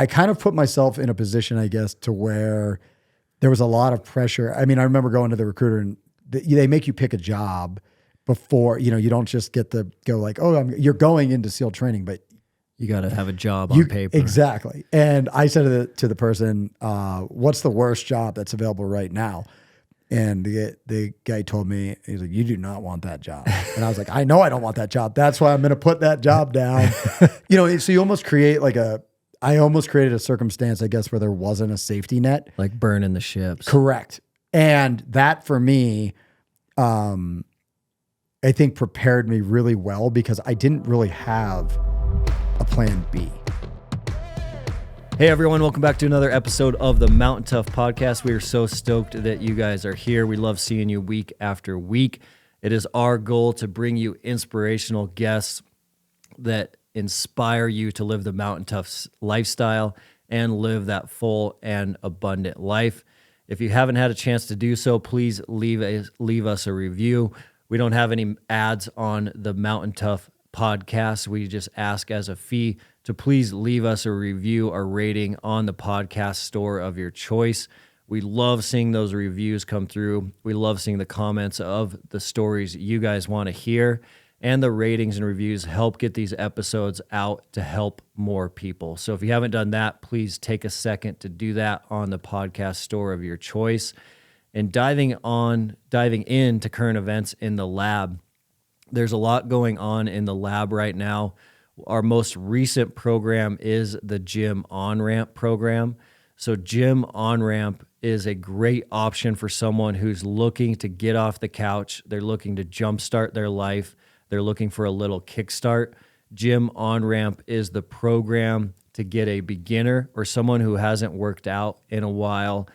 I kind of put myself in a position, I guess, to where there was a lot of pressure. I mean, I remember going to the recruiter and they make you pick a job before, you don't just get to go like, oh, you're going into SEAL training, but you got to have a job on paper. Exactly. And I said to the person, what's the worst job that's available right now? And the guy told me, he's like, you do not want that job. And I was like, I know I don't want that job. That's why I'm going to put that job down. So you almost create I almost created a circumstance, I guess, where there wasn't a safety net. Like burning the ships. Correct. And that for me, I think prepared me really well because I didn't really have a plan B. Hey everyone, welcome back to another episode of the Mountain Tough podcast. We are so stoked that you guys are here. We love seeing you week after week. It is our goal to bring you inspirational guests that inspire you to live the Mountain Tough lifestyle and live that full and abundant life. If you haven't had a chance to do so, please leave us a review. We don't have any ads on the Mountain Tough podcast. We just ask as a fee to please leave us a review or rating on the podcast store of your choice. We love seeing those reviews come through. We love seeing the comments of the stories you guys want to hear, and the ratings and reviews help get these episodes out to help more people. So if you haven't done that, please take a second to do that on the podcast store of your choice. And diving into current events in the lab, there's a lot going on in the lab right now. Our most recent program is the Gym On-Ramp program. So Gym On-Ramp is a great option for someone who's looking to get off the couch. They're looking to jumpstart their life. They're looking for a little kickstart. Gym On-Ramp is the program to get a beginner or someone who hasn't worked out in a while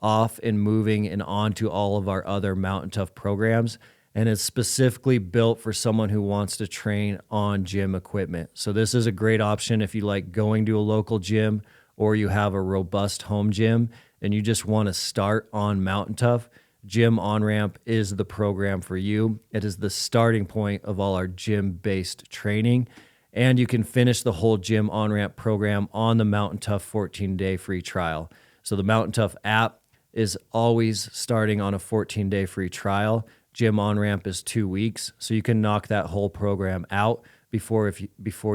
off and moving and onto all of our other Mountain Tough programs. And it's specifically built for someone who wants to train on gym equipment. So this is a great option if you like going to a local gym or you have a robust home gym and you just want to start on Mountain Tough. Gym On-Ramp is the program for you. It is the starting point of all our gym-based training. And you can finish the whole Gym On-Ramp program on the Mountain Tough 14-day free trial. So the Mountain Tough app is always starting on a 14-day free trial. Gym On-Ramp is 2 weeks, so you can knock that whole program out before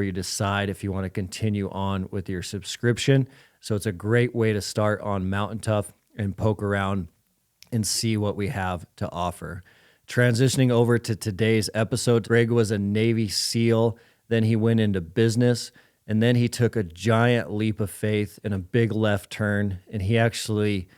you decide if you want to continue on with your subscription. So it's a great way to start on Mountain Tough and poke around and see what we have to offer. Transitioning over to today's episode, Greg was a Navy SEAL, then he went into business, and then he took a giant leap of faith and a big left turn, and he actually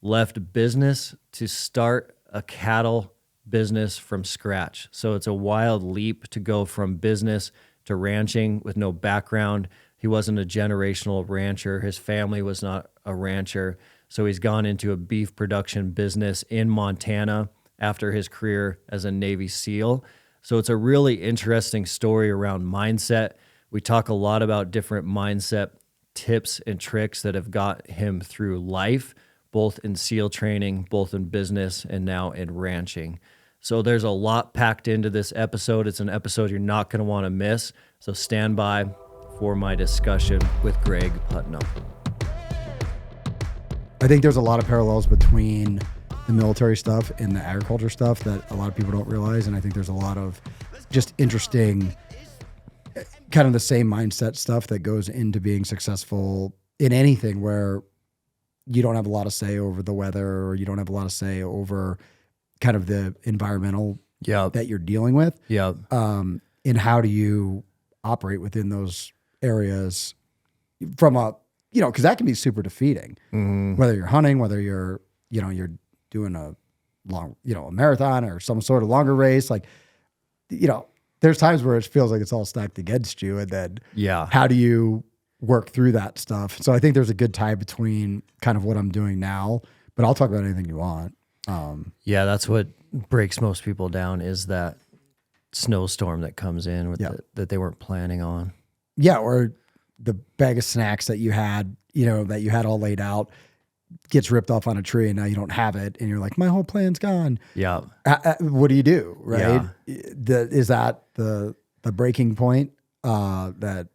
left business to start a cattle business from scratch. So it's a wild leap to go from business to ranching with no background. He wasn't a generational rancher. His family was not a rancher. So he's gone into a beef production business in Montana after his career as a Navy SEAL. So it's a really interesting story around mindset. We talk a lot about different mindset tips and tricks that have got him through life, both in SEAL training, both in business, and now in ranching. So there's a lot packed into this episode. It's an episode you're not going to want to miss. So stand by for my discussion with Greg Putnam. I think there's a lot of parallels between the military stuff and the agriculture stuff that a lot of people don't realize. And I think there's a lot of just interesting, kind of the same mindset stuff that goes into being successful in anything where you don't have a lot of say over the weather or you don't have a lot of say over kind of the environmental that you're dealing with. And how do you operate within those areas from a, because that can be super defeating, whether you're hunting, whether you're doing a long, a marathon or some sort of longer race. Like, there's times where it feels like it's all stacked against you. And then how do you work through that stuff? So I think there's a good tie between kind of what I'm doing now, but I'll talk about anything you want. That's what breaks most people down is that snowstorm that comes in with that they weren't planning on. Yeah, or the bag of snacks that you had, that you had all laid out gets ripped off on a tree and now you don't have it. And you're like, my whole plan's gone. Yeah. What do you do? Right. Yeah. Is that the breaking point, that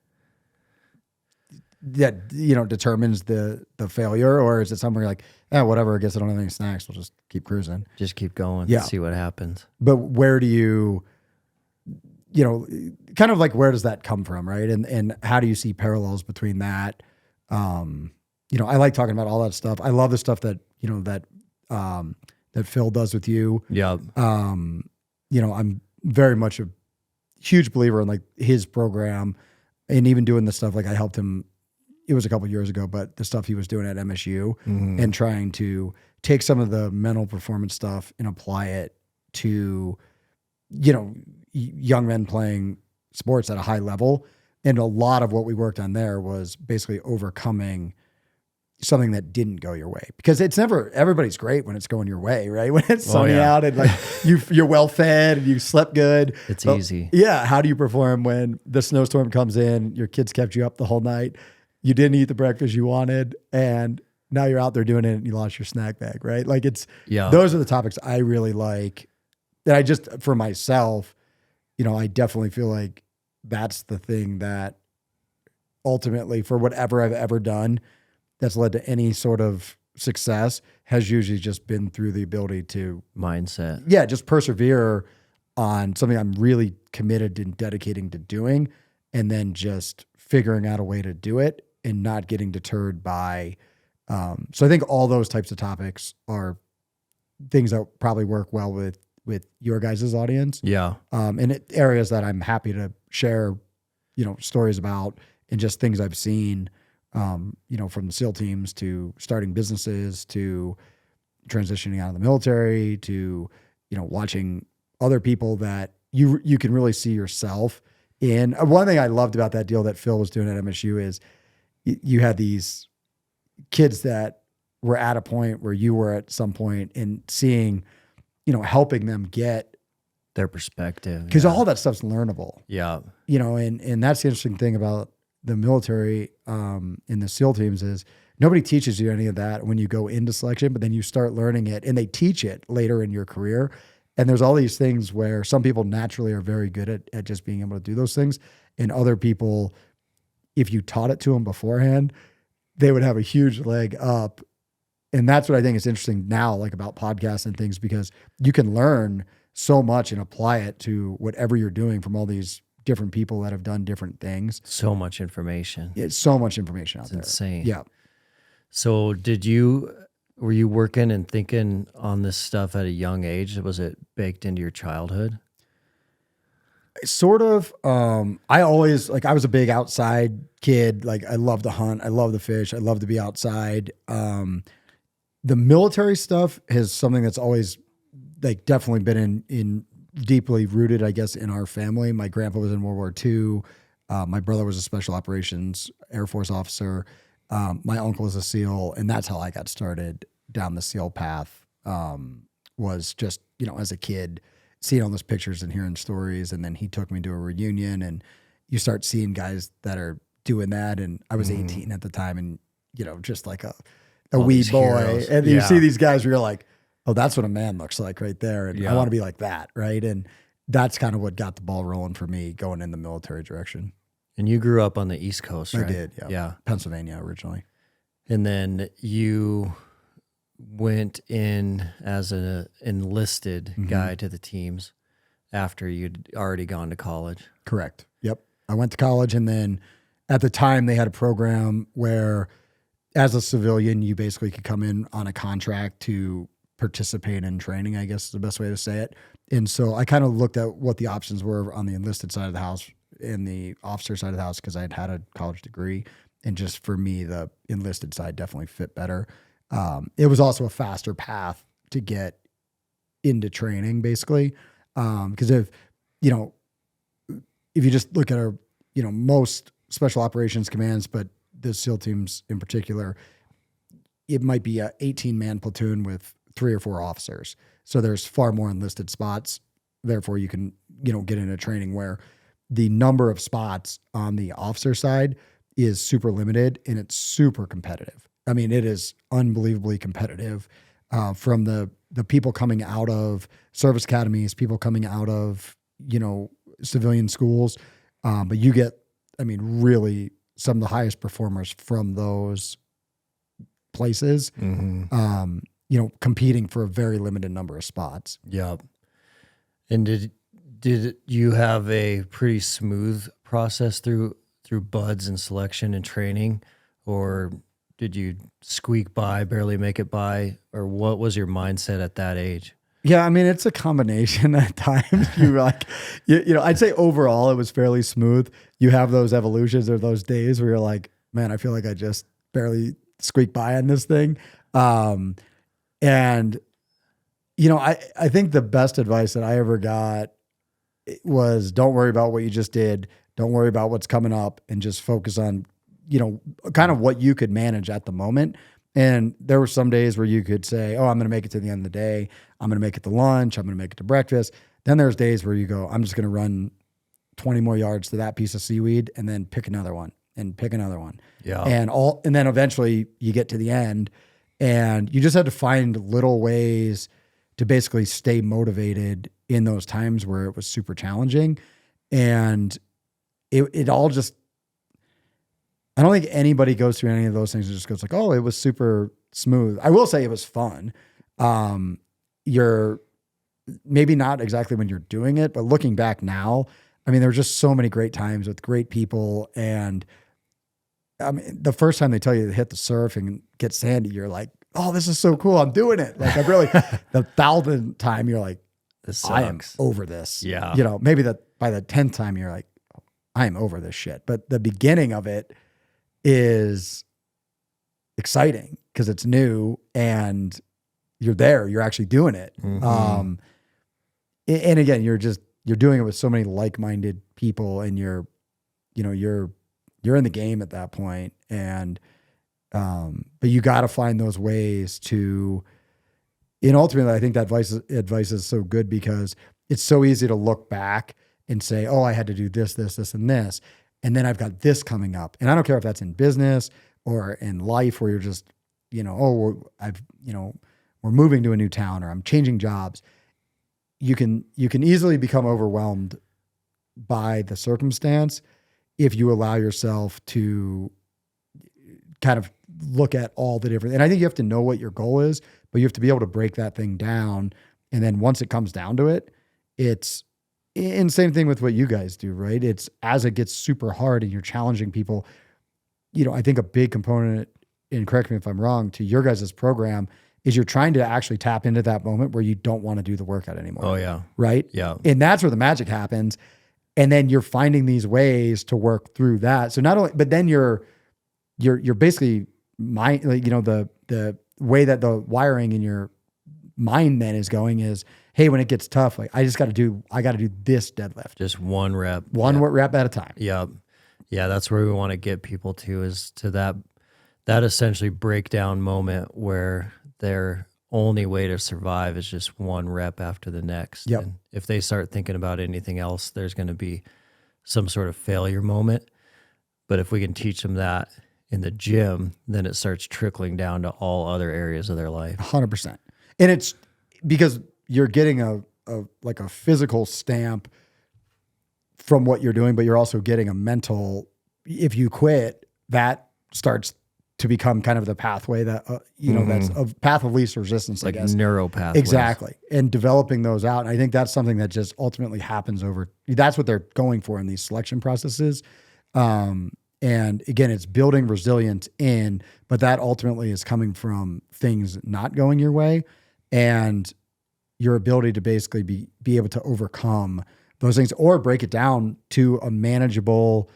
that determines the failure, or is it somewhere like, whatever, I guess I don't have any snacks, we'll just keep cruising. Just keep going. Yeah. See what happens. But where do you kind of like, where does that come from, right? And how do you see parallels between that? I like talking about all that stuff. I love the stuff that that Phil does with you. Yeah. I'm very much a huge believer in like his program, and even doing the stuff like I helped him. It was a couple years ago, but the stuff he was doing at MSU and trying to take some of the mental performance stuff and apply it to, young men playing sports at a high level. And a lot of what we worked on there was basically overcoming something that didn't go your way, because it's never, everybody's great when it's going your way, right? When it's sunny out and like you're well fed and you slept good. It's easy. Yeah. How do you perform when the snowstorm comes in, your kids kept you up the whole night, you didn't eat the breakfast you wanted, and now you're out there doing it and you lost your snack bag, right? Like those are the topics I really like, that I just, for myself, I definitely feel like that's the thing that ultimately, for whatever I've ever done that's led to any sort of success, has usually just been through the ability to mindset. Yeah. Just persevere on something I'm really committed and dedicating to doing, and then just figuring out a way to do it and not getting deterred by, so I think all those types of topics are things that probably work well with your guys' audience. Yeah. And areas that I'm happy to share, stories about, and just things I've seen, from the SEAL teams to starting businesses to transitioning out of the military to, watching other people that you can really see yourself in. One thing I loved about that deal that Phil was doing at MSU is you had these kids that were at a point where you were at some point, and seeing, helping them get their perspective, because all that stuff's learnable. Yeah. And that's the interesting thing about the military, in the SEAL teams, is nobody teaches you any of that when you go into selection, but then you start learning it, and they teach it later in your career. And there's all these things where some people naturally are very good at just being able to do those things. And other people, if you taught it to them beforehand, they would have a huge leg up. And that's what I think is interesting now, like about podcasts and things, because you can learn so much and apply it to whatever you're doing from all these different people that have done different things. So much information. It's so much information out there. It's insane. Yeah. So were you working and thinking on this stuff at a young age? Was it baked into your childhood? Sort of. I always, I was a big outside kid. Like, I love to hunt. I love to fish. I love to be outside. The military stuff is something that's always definitely been in deeply rooted, I guess, in our family. My grandpa was in World War II. My brother was a special operations Air Force officer. My uncle was a SEAL, and that's how I got started down the SEAL path. Was just, as a kid, seeing all those pictures and hearing stories. And then he took me to a reunion, and you start seeing guys that are doing that. And I was 18 at the time, and, just like a wee boy. Heroes. And you see these guys where you're like, oh, that's what a man looks like right there. And I want to be like that. Right. And that's kind of what got the ball rolling for me going in the military direction. And you grew up on the East Coast, right? I did. Yeah. Yeah. Pennsylvania originally. And then you went in as an enlisted guy to the teams after you'd already gone to college. Correct. Yep. I went to college, and then at the time they had a program where, as a civilian, you basically could come in on a contract to participate in training, I guess is the best way to say it. And so I kind of looked at what the options were on the enlisted side of the house and the officer side of the house, because I had a college degree. And just for me, the enlisted side definitely fit better. It was also a faster path to get into training, basically. Because if you just look at our, most special operations commands, but the SEAL teams in particular, it might be a 18-man platoon with 3 or 4 officers. So there's far more enlisted spots. Therefore, you can, get into training where the number of spots on the officer side is super limited, and it's super competitive. I mean, it is unbelievably competitive, from the people coming out of service academies, people coming out of, civilian schools. But you get, really some of the highest performers from those places, competing for a very limited number of spots. Yep. And did you have a pretty smooth process through buds and selection and training, or did you squeak by, barely make it by, or what was your mindset at that age? Yeah, I mean, it's a combination at times. I'd say overall it was fairly smooth. You have those evolutions or those days where you're like, man, I feel like I just barely squeaked by on this thing. I think the best advice that I ever got was don't worry about what you just did. Don't worry about what's coming up and just focus on, kind of what you could manage at the moment. And there were some days where you could say, oh, I'm going to make it to the end of the day. I'm going to make it to lunch. I'm going to make it to breakfast. Then there's days where you go, I'm just going to run 20 more yards to that piece of seaweed and then pick another one and pick another one. Yeah. And then eventually you get to the end and you just had to find little ways to basically stay motivated in those times where it was super challenging. And it all just, I don't think anybody goes through any of those things and just goes like, oh, it was super smooth. I will say it was fun. You're maybe not exactly when you're doing it, but looking back now, I mean, there were just so many great times with great people. And I mean, the first time they tell you to hit the surf and get sandy, you're like, oh, this is so cool. I'm doing it. Like the 1,000th time you're like, I am over this. Yeah. Maybe by the 10th time you're like, I am over this shit. But the beginning of it is exciting because it's new and you're there, you're actually doing it. And again, you're doing it with so many like-minded people and you're in the game at that point. And, but you got to find those ways to, and ultimately I think that advice is so good because it's so easy to look back and say, oh, I had to do this, this, this, and this. And then I've got this coming up. And I don't care if that's in business or in life where you're just, we're moving to a new town or I'm changing jobs. You can easily become overwhelmed by the circumstance if you allow yourself to kind of look at all the different, and I think you have to know what your goal is, but you have to be able to break that thing down. And then once it comes down to it, and same thing with what you guys do, right? It's as it gets super hard and you're challenging people, I think a big component, and correct me if I'm wrong, to your guys' program is you're trying to actually tap into that moment where you don't want to do the workout anymore. Oh yeah. Right? Yeah. And that's where the magic happens. And then you're finding these ways to work through that. So not only, but then you're basically the way that the wiring in your mind then is going is, hey, when it gets tough, like I got to do this deadlift. Just one rep. Rep at a time. Yeah. Yeah. That's where we want to get people to, is to that essentially breakdown moment where their only way to survive is just one rep after the next. Yep. And if they start thinking about anything else, there's going to be some sort of failure moment. But if we can teach them that in the gym, then it starts trickling down to all other areas of their life. 100%. And it's because you're getting a physical stamp from what you're doing, but you're also getting a mental, if you quit, that starts to become kind of the pathway that, that's a path of least resistance, like I guess. Neuro pathways. Exactly. And developing those out. And I think that's something that just ultimately happens that's what they're going for in these selection processes. And again, it's building resilience but that ultimately is coming from things not going your way and your ability to basically be able to overcome those things or break it down to a manageable,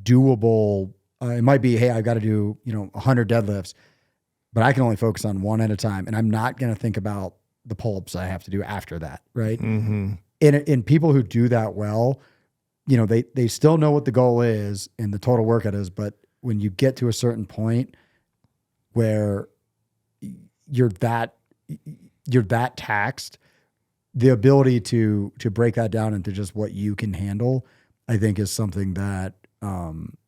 doable. It might be, hey, I've got to do 100 deadlifts, but I can only focus on one at a time, and I'm not going to think about the pull-ups I have to do after that, right? Mm-hmm. And people who do that well, they still know what the goal is and the total workout is, but when you get to a certain point where you're that taxed, the ability to break that down into just what you can handle, I think is something that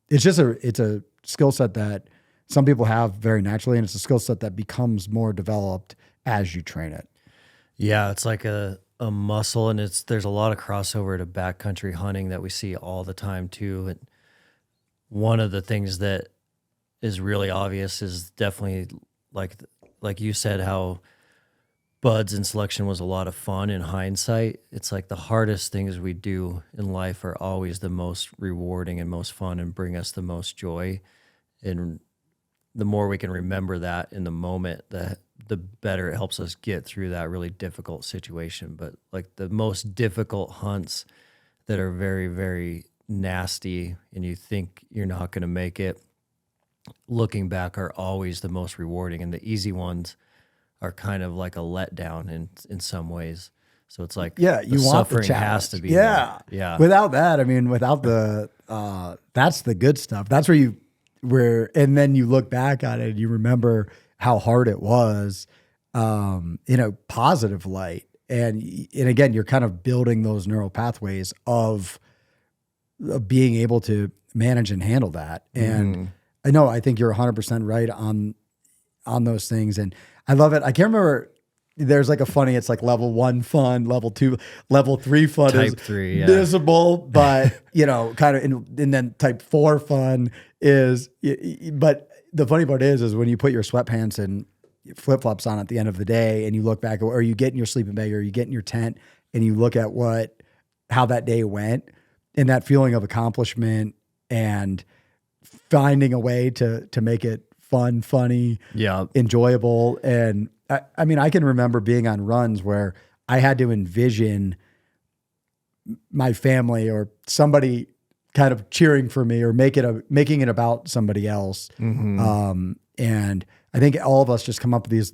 it's a skill set that some people have very naturally, and it's a skill set that becomes more developed as you train it. Yeah, it's like a muscle, and there's a lot of crossover to backcountry hunting that we see all the time too. And one of the things that is really obvious is definitely like you said, how buds and selection was a lot of fun in hindsight. It's like the hardest things we do in life are always the most rewarding and most fun and bring us the most joy. And the more we can remember that in the moment, the better it helps us get through that really difficult situation. But like the most difficult hunts that are very, very nasty and you think you're not going to make it, looking back are always the most rewarding. And the easy ones are kind of like a letdown in some ways. So it's like, you the want the suffering challenge. has to be Yeah. there. Yeah. Without that, I mean, without the, that's the good stuff. That's and then you look back at it and you remember how hard it was, in a positive light. And again, you're kind of building those neural pathways of being able to manage and handle that. And I think you're 100% right on those things. And I love it. I can't remember. There's like it's like level 1 fun, level 2, level 3 fun Type is 3, yeah. visible, but kind of, and then type 4 fun is, but the funny part is when you put your sweatpants and flip-flops on at the end of the day and you look back, or you get in your sleeping bag or you get in your tent and you look at how that day went, and that feeling of accomplishment and finding a way to make it fun, funny, enjoyable. And I mean, I can remember being on runs where I had to envision my family or somebody kind of cheering for me or making it about somebody else. And I think all of us just come up with these,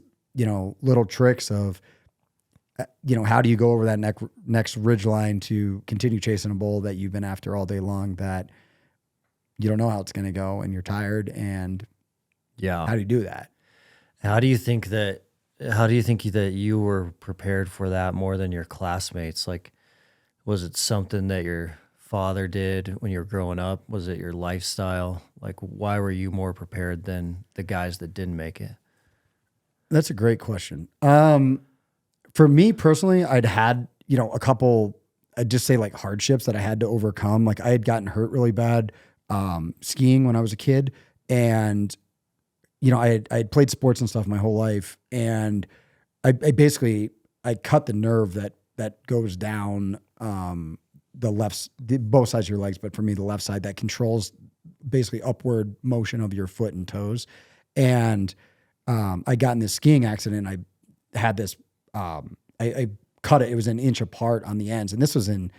little tricks of, how do you go over that next ridge line to continue chasing a bull that you've been after all day long, that you don't know how it's going to go and you're tired, and how do you do that? How do you think that you were prepared for that more than your classmates? Like, was it something that your father did when you were growing up? Was it your lifestyle? Like, why were you more prepared than the guys that didn't make it? That's a great question. For me personally, I'd had, a couple, I'd just say like hardships that I had to overcome. Like I had gotten hurt really bad skiing when I was a kid, and I had played sports and stuff my whole life, and I basically cut the nerve that goes down both sides of your legs, but for me the left side that controls basically upward motion of your foot and toes. And I got in this skiing accident. I had this I cut it. It was an inch apart on the ends, and this was in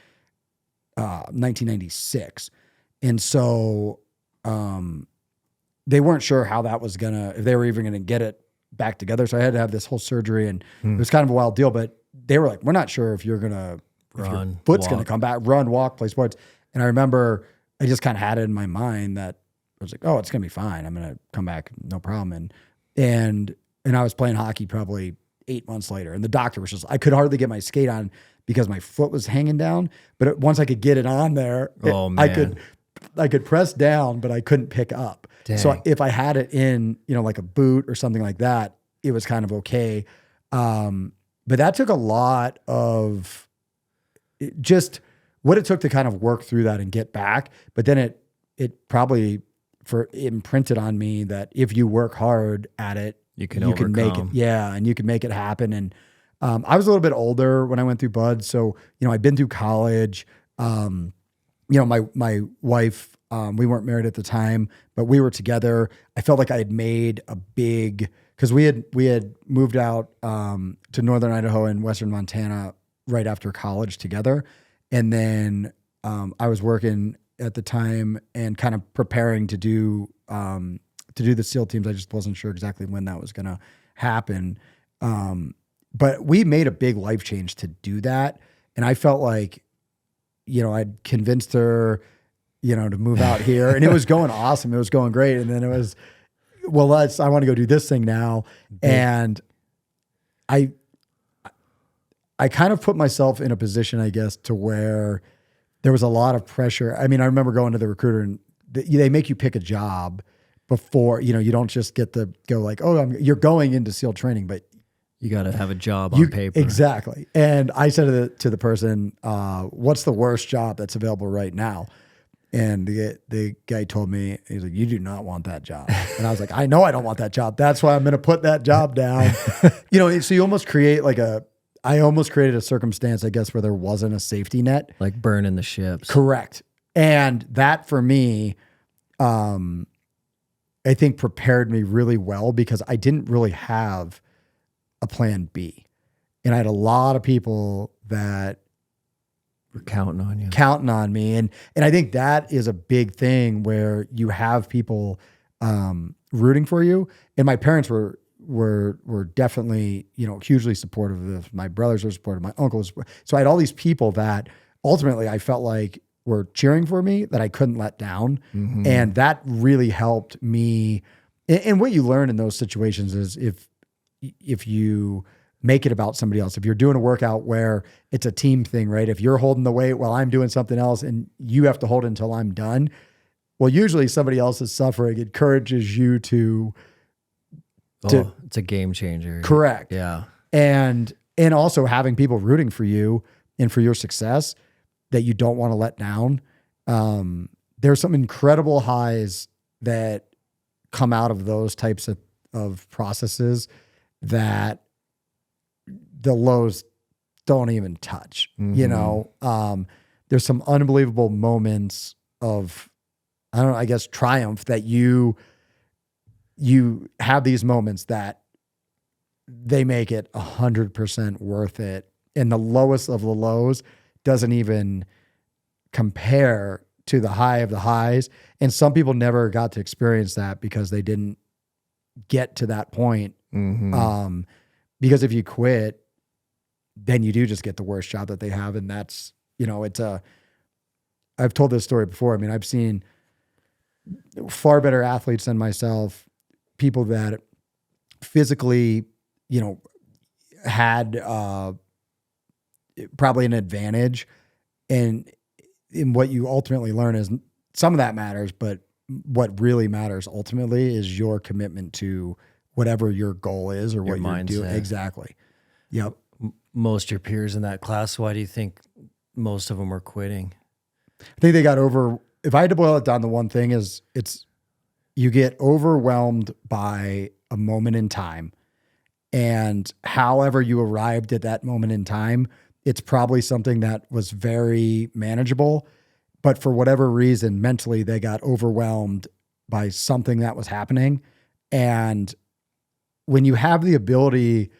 1996, and so. They weren't sure how that was if they were even gonna get it back together. So I had to have this whole surgery, and it was kind of a wild deal, but they were like, we're not sure if your foot's gonna come back, run, walk, play sports. And I remember I just kind of had it in my mind that I was like, oh, it's gonna be fine. I'm gonna come back, no problem. And I was playing hockey probably 8 months later, and the doctor was I could hardly get my skate on because my foot was hanging down. But once I could get it on there, I could press down, but I couldn't pick up. Dang. So if I had it in, like a boot or something like that, it was kind of okay. But that took a lot of just what it took to kind of work through that and get back. But then it probably imprinted on me that if you work hard at it, you can make it. Yeah. And you can make it happen. And I was a little bit older when I went through Bud. So, I'd been through college. My wife, we weren't married at the time, but we were together. I felt like I had made because we had moved out to northern Idaho and western Montana right after college together. And then I was working at the time and kind of preparing to do the SEAL teams. I just wasn't sure exactly when that was going to happen. But we made a big life change to do that. And I felt like, I'd convinced her, to move out here, and it was going awesome. It was going great. And then it was, I want to go do this thing now. And I kind of put myself in a position, I guess, to where there was a lot of pressure. I mean, I remember going to the recruiter, and they make you pick a job before, you don't just get to go like, oh, you're going into SEAL training, but you got to have a job on paper. Exactly. And I said to the person, what's the worst job that's available right now? And the guy told me, he's like, you do not want that job. And I was like, I know I don't want that job. That's why I'm going to put that job down. So you almost create I almost created a circumstance, I guess, where there wasn't a safety net. Like burning the ships. Correct. And that for me, I think prepared me really well because I didn't really have a plan B. And I had a lot of people that were counting on me. And I think that is a big thing where you have people rooting for you. And my parents were definitely, hugely supportive of this. My brothers were supportive, my uncle was. So I had all these people that ultimately I felt like were cheering for me that I couldn't let down. Mm-hmm. And that really helped me. And what you learn in those situations is if you make it about somebody else, if you're doing a workout where it's a team thing, right? If you're holding the weight while I'm doing something else and you have to hold it until I'm done, well, usually somebody else is suffering. It encourages you to it's a game changer. Correct. Yeah. And also having people rooting for you and for your success that you don't want to let down. There's some incredible highs that come out of those types of processes that the lows don't even touch. Mm-hmm. There's some unbelievable moments of, triumph that you have these moments that they make it 100% worth it. And the lowest of the lows doesn't even compare to the high of the highs. And some people never got to experience that because they didn't get to that point. Mm-hmm. Because if you quit, then you do just get the worst job that they have. And that's, I've told this story before. I mean, I've seen far better athletes than myself, people that physically, had probably an advantage. And what you ultimately learn is some of that matters, but what really matters ultimately is your commitment to whatever your goal is or what you're doing. Exactly. Yep. Most of your peers in that class, why do you think most of them were quitting? I think they got if I had to boil it down to one thing is you get overwhelmed by a moment in time, and however you arrived at that moment in time, it's probably something that was very manageable, but for whatever reason, mentally they got overwhelmed by something that was happening. And when you have the ability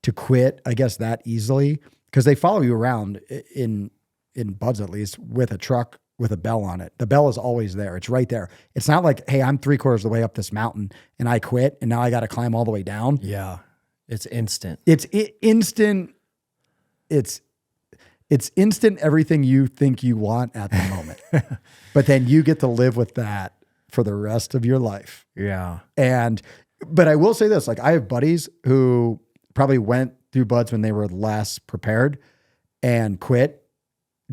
to quit, I guess that easily, because they follow you around in Buds, at least, with a truck with a bell on it. The bell is always there. It's right there. It's not like, hey, I'm 3/4 of the way up this mountain and I quit and now I got to climb all the way down. Yeah. It's instant. It's instant. It's instant everything you think you want at the moment. But then you get to live with that for the rest of your life. Yeah. But I will say this, like I have buddies who probably went through Buds when they were less prepared and quit,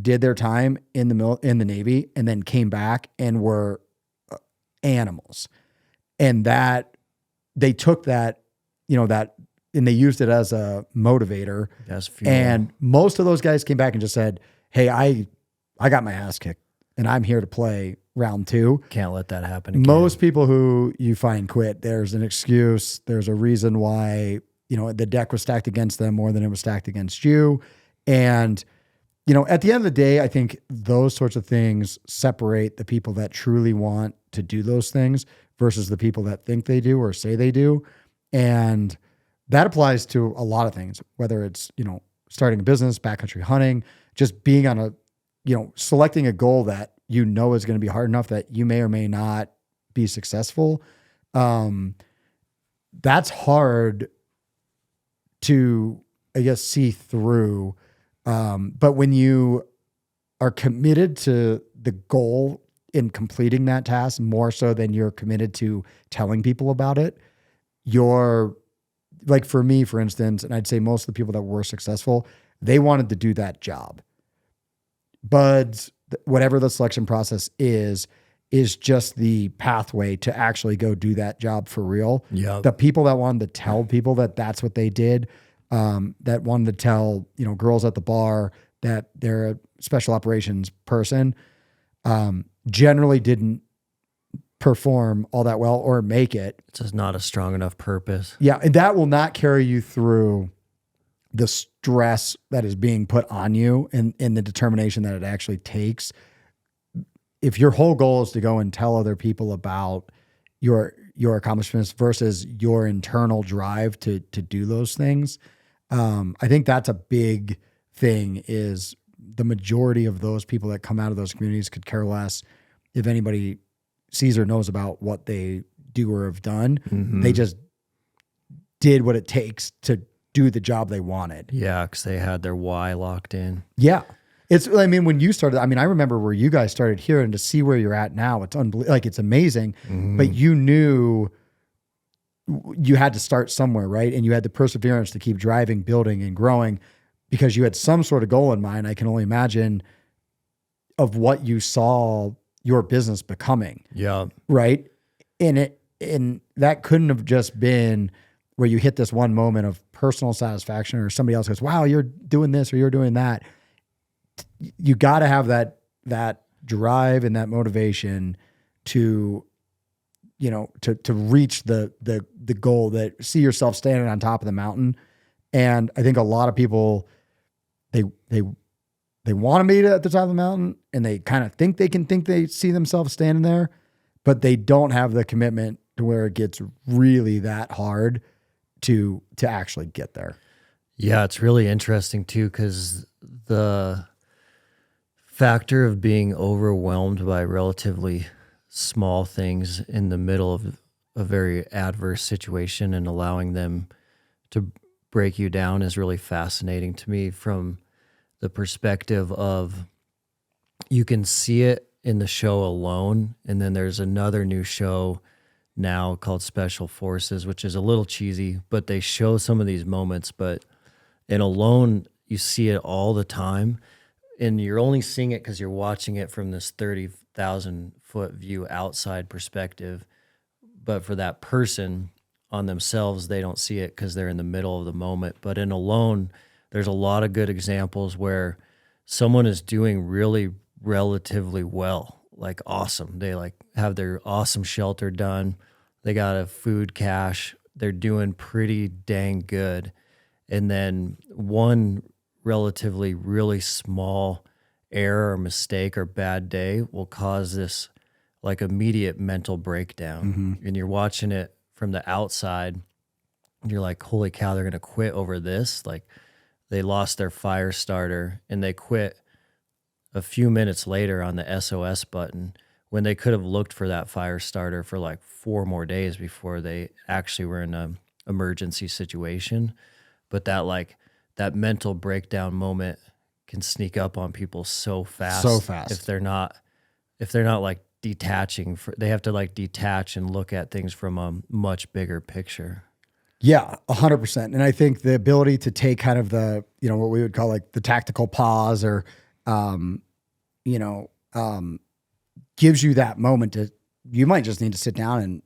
did their time in the Navy, and then came back and were animals. And that they took that, and they used it as a motivator. As fuel. And most of those guys came back and just said, hey, I got my ass kicked and I'm here to play round 2. Can't let that happen again. Most people who you find quit, there's an excuse. There's a reason why, the deck was stacked against them more than it was stacked against you. And, at the end of the day, I think those sorts of things separate the people that truly want to do those things versus the people that think they do or say they do. And that applies to a lot of things, whether it's, starting a business, backcountry hunting, just being on selecting a goal that is going to be hard enough that you may or may not be successful. That's hard to, I guess, see through. But when you are committed to the goal in completing that task more so than you're committed to telling people about it, you're like, for me, for instance, and I'd say most of the people that were successful, they wanted to do that job. Buds, whatever the selection process is just the pathway to actually go do that job for real. Yeah. The people that wanted to tell people that that's what they did, that wanted to tell, girls at the bar that they're a special operations person, generally didn't perform all that well or make it. It's just not a strong enough purpose. Yeah. And that will not carry you through the stress that is being put on you and the determination that it actually takes. If your whole goal is to go and tell other people about your accomplishments versus your internal drive to do those things, I think that's a big thing. Is the majority of those people that come out of those communities could care less if anybody sees or knows about what they do or have done. Mm-hmm. They just did what it takes to do the job they wanted. Yeah, because they had their why locked in. Yeah. When you started, I remember where you guys started here, and to see where you're at now, it's unbelievable. Like, it's amazing, but you knew you had to start somewhere, right? And you had the perseverance to keep driving, building, and growing because you had some sort of goal in mind. I can only imagine of what you saw your business becoming. Yeah. Right. And that couldn't have just been where you hit this one moment of personal satisfaction or somebody else goes, wow, you're doing this or you're doing that. You got to have that drive and that motivation to, to reach the goal, that see yourself standing on top of the mountain. And I think a lot of people, they want to meet at the top of the mountain, and they kind of think they see themselves standing there, but they don't have the commitment to where it gets really that hard to actually get there. Yeah, it's really interesting too, because the factor of being overwhelmed by relatively small things in the middle of a very adverse situation and allowing them to break you down is really fascinating to me, from the perspective of you can see it in the show Alone, and then there's another new show now called Special Forces, which is a little cheesy, but they show some of these moments. But in Alone, you see it all the time, and you're only seeing it because you're watching it from this 30,000 foot view outside perspective. But for that person on themselves, they don't see it because they're in the middle of the moment. But in Alone, there's a lot of good examples where someone is doing really relatively well, like awesome. They like have their awesome shelter done. They got a food cache. They're doing pretty dang good. And then one relatively really small error or mistake or bad day will cause this like immediate mental breakdown. Mm-hmm. And you're watching it from the outside, and you're like, holy cow, they're going to quit over this. Like, they lost their fire starter and they quit a few minutes later on the SOS button, when they could have looked for that fire starter for like 4 more days before they actually were in an emergency situation. But that mental breakdown moment can sneak up on people so fast. So fast. If they're not like detaching, they have to like detach and look at things from a much bigger picture. Yeah, 100%. And I think the ability to take kind of the, what we would call like the tactical pause, or, gives you that moment you might just need to sit down and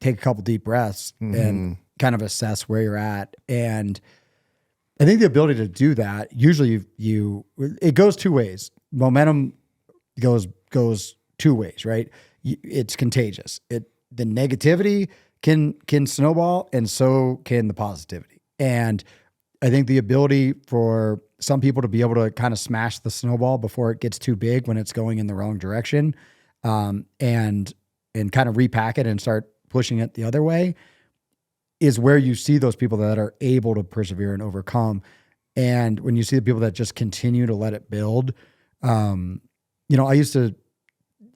take a couple deep breaths and kind of assess where you're at. And I think the ability to do that, usually it goes 2 ways. Momentum goes 2 ways, right? It's contagious. The negativity can snowball, and so can the positivity. And I think the ability for some people to be able to kind of smash the snowball before it gets too big when it's going in the wrong direction, and kind of repack it and start pushing it the other way, is where you see those people that are able to persevere and overcome. And when you see the people that just continue to let it build, I used to,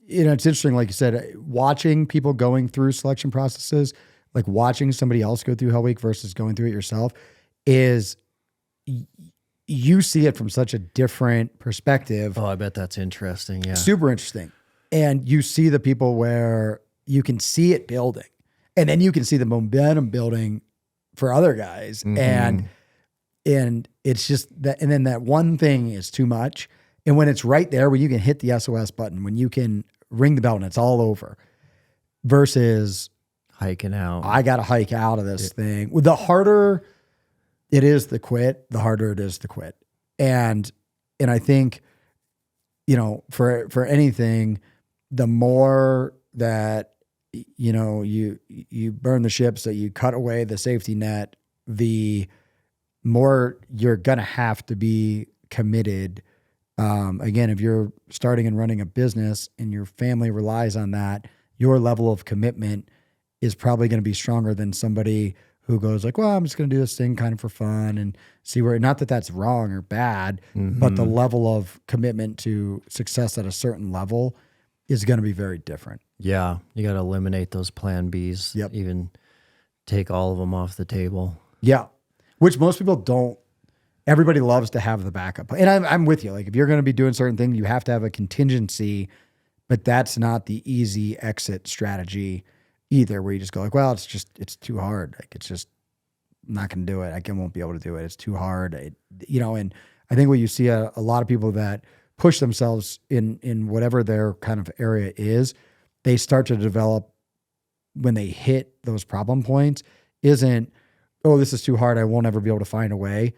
it's interesting, like you said, watching people going through selection processes, like watching somebody else go through Hell Week versus going through it yourself, is you see it from such a different perspective. Oh, I bet that's interesting. Yeah. Super interesting. And you see the people where you can see it building, and then you can see the momentum building for other guys. Mm-hmm. And it's just that, and then that one thing is too much. And when it's right there, when you can hit the SOS button, when you can ring the bell and it's all over, versus hiking out. I got to hike out of this thing. The harder it is to quit, the harder it is to quit. And I think for anything, the more that, you burn the ships, that you cut away the safety net, the more you're going to have to be committed. Again, if you're starting and running a business and your family relies on that, your level of commitment is probably going to be stronger than somebody who goes like, well, I'm just going to do this thing kind of for fun and see where, not that that's wrong or bad, but the level of commitment to success at a certain level is going to be very different. Yeah. You got to eliminate those plan Bs. Yep. Even take all of them off the table. Yeah. Which most people don't. Everybody loves to have the backup. And I'm with you. Like if you're going to be doing certain things, you have to have a contingency, but that's not the easy exit strategy either, where you just go like, well, it's too hard. Like it's just, I'm not going to do it. I won't be able to do it. It's too hard. And I think what you see a lot of people that push themselves in whatever their kind of area is, they start to develop when they hit those problem points isn't, oh, this is too hard, I won't ever be able to find a way.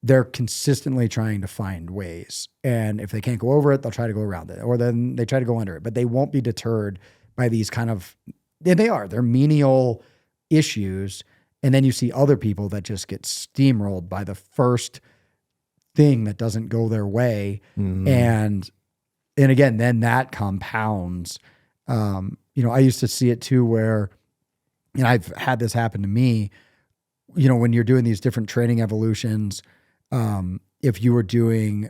They're consistently trying to find ways. And if they can't go over it, they'll try to go around it. Or then they try to go under it. But they won't be deterred by these kind of, they're menial issues. And then you see other people that just get steamrolled by the first thing that doesn't go their way. And again, then that compounds. I used to see it too where, and I've had this happen to me, when you're doing these different training evolutions, if you were doing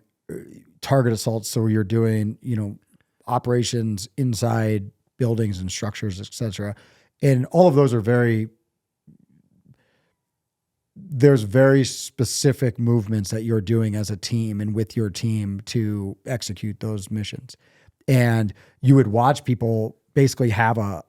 target assaults, so you're doing, operations inside buildings and structures, et cetera. And all of those are there's very specific movements that you're doing as a team and with your team to execute those missions. And you would watch people basically have a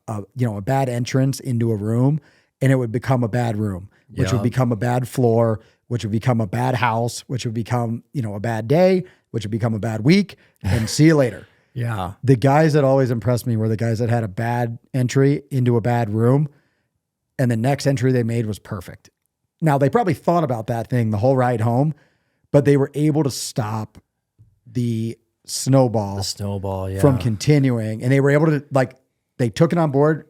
bad entrance into a room, and it would become a bad room, which would become a bad floor, which would become a bad house, which would become, a bad day, which would become a bad week, and see you later. Yeah. The guys that always impressed me were the guys that had a bad entry into a bad room, and the next entry they made was perfect. Now, they probably thought about that thing the whole ride home, but they were able to stop the snowball from continuing. And they were able to, they took it on board,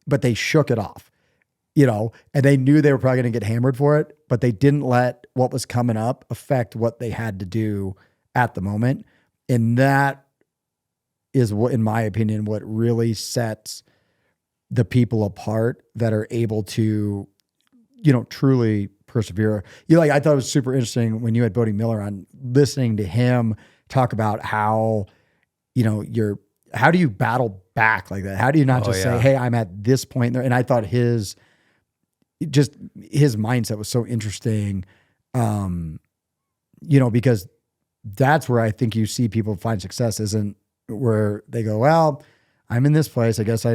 but they shook it off, and they knew they were probably going to get hammered for it, but they didn't let what was coming up affect what they had to do at the moment. And that is what, in my opinion, what really sets the people apart that are able to, truly persevere. I thought it was super interesting when you had Bodie Miller on, listening to him talk about how, how do you battle back like that? How do you not say, hey, I'm at this point there? And I thought his mindset was so interesting, because that's where I think you see people find success, isn't where they go, well, I'm in this place. I guess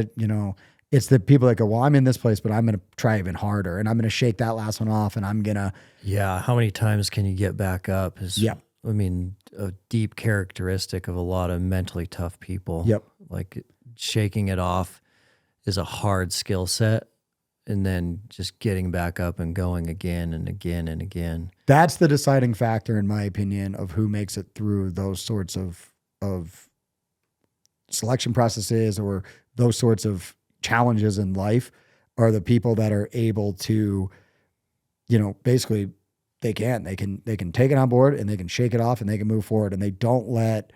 it's the people that go, well, I'm in this place, but I'm going to try even harder, and I'm going to shake that last one off, and I'm going to. Yeah. How many times can you get back up? I mean, a deep characteristic of a lot of mentally tough people. Yep. Like shaking it off is a hard skill set, and then just getting back up and going again and again and again. That's the deciding factor, in my opinion, of who makes it through those sorts of selection processes or those sorts of challenges in life, are the people that are able to, basically they can take it on board, and they can shake it off, and they can move forward, and they don't let,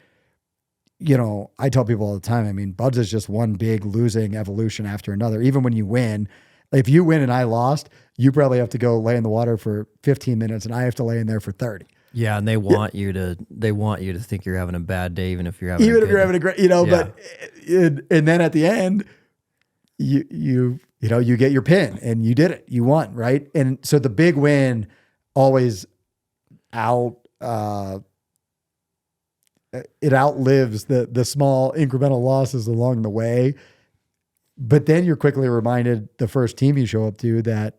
I tell people all the time, I mean, Buds is just one big losing evolution after another. Even when you win, if you win and I lost, you probably have to go lay in the water for 15 minutes and I have to lay in there for 30. Yeah, and they want you to think you're having a bad day, even if you're having a great, but and then at the end, you get your pin and you did it, you won, right? And so the big win always it outlives the small incremental losses along the way. But then you're quickly reminded, the first team you show up to, that,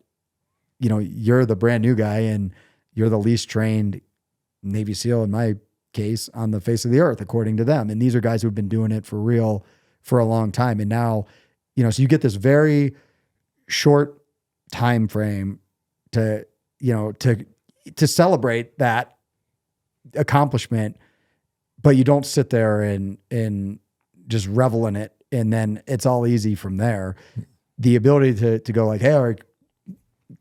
you're the brand new guy and you're the least trained Navy SEAL, in my case, on the face of the earth, according to them. And these are guys who've been doing it for real for a long time. And now, so you get this very short time frame to celebrate that accomplishment. but you don't sit there and just revel in it. And then it's all easy from there. The ability to go like, hey, all right,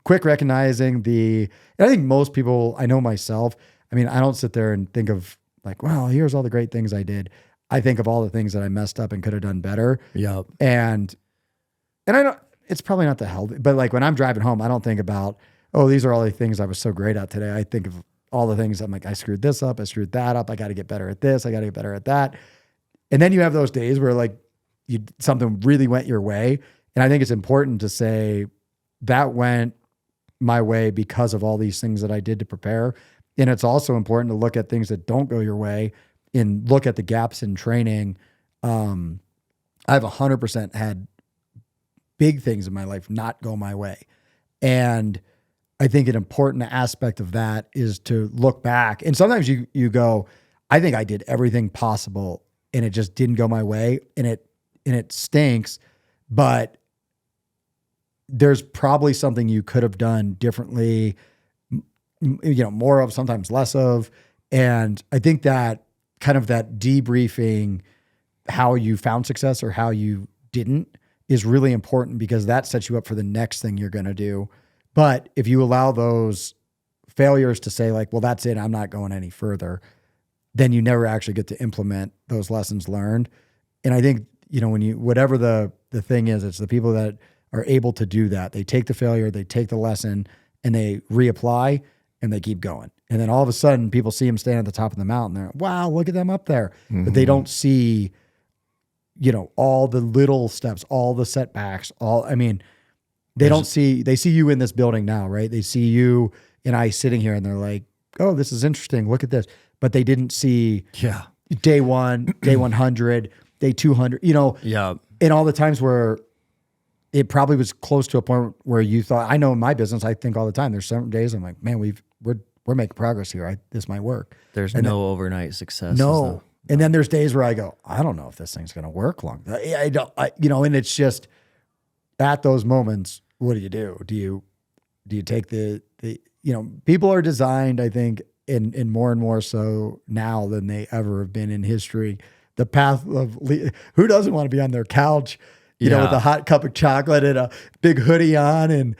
quick recognizing and I think most people, I know myself, I mean, I don't sit there and think of like, well, here's all the great things I did. I think of all the things that I messed up and could have done better. Yep. And I don't, it's probably not the healthy, but like when I'm driving home, I don't think about, oh, these are all the things I was so great at today. I think of all the things I'm like, I screwed this up. I screwed that up. I got to get better at this. I got to get better at that. And then you have those days where like something really went your way. And I think it's important to say that went my way because of all these things that I did to prepare. And it's also important to look at things that don't go your way and look at the gaps in training. I've 100% had big things in my life not go my way. And I think an important aspect of that is to look back. And sometimes you go, I think I did everything possible and it just didn't go my way and it stinks, but there's probably something you could have done differently, more of, sometimes less of. And I think that kind of that debriefing how you found success or how you didn't is really important because that sets you up for the next thing you're going to do. But if you allow those failures to say like, well, that's it, I'm not going any further, then you never actually get to implement those lessons learned. And I think, whatever the thing is, it's the people that are able to do that. They take the failure, they take the lesson, and they reapply, and they keep going. And then all of a sudden, people see them standing at the top of the mountain. They're, wow, look at them up there. Mm-hmm. But they don't see, all the little steps, all the setbacks, they see you in this building now, right? They see you and I sitting here, and they're like, oh, this is interesting. Look at this. But they didn't see day 1, day 100, day 200, and all the times where it probably was close to a point where you thought, I know in my business, I think all the time, there's some days I'm like, man, we're making progress here. This might work. There's no overnight success. No. And then there's days where I go, I don't know if this thing's going to work long. And it's just at those moments, what do? Do you take the people are designed, I think, in more and more so now than they ever have been in history. The path of who doesn't want to be on their couch, with a hot cup of chocolate and a big hoodie on, and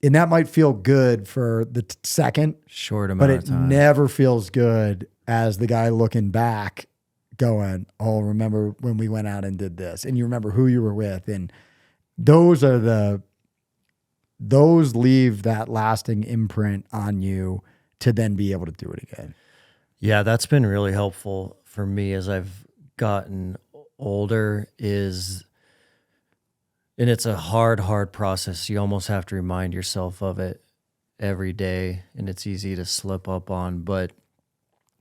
that might feel good for the second, short amount of time, but it never feels good as the guy looking back, going, "Oh, remember when we went out and did this?" And you remember who you were with, and those leave that lasting imprint on you to then be able to do it again. Yeah, that's been really helpful for me as I've gotten older and it's a hard process. You almost have to remind yourself of it every day, and it's easy to slip up on, but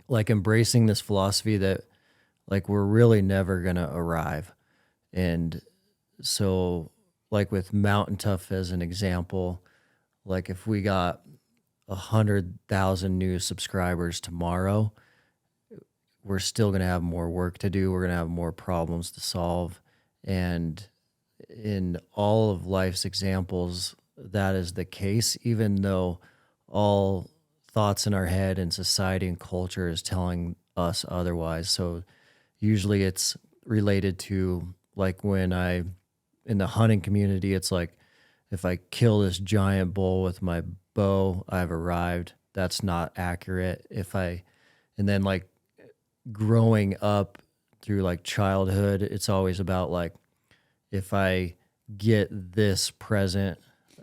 like embracing this philosophy that like we're really never going to arrive. And so like with Mountain Tough as an example, like if we got 100,000 new subscribers tomorrow, we're still going to have more work to do. We're going to have more problems to solve. And in all of life's examples, that is the case, even though all thoughts in our head and society and culture is telling us otherwise. So usually it's related to like when in the hunting community, it's like, if I kill this giant bull with my bow, I've arrived. That's not accurate. And then like growing up through like childhood, it's always about like, if I get this present,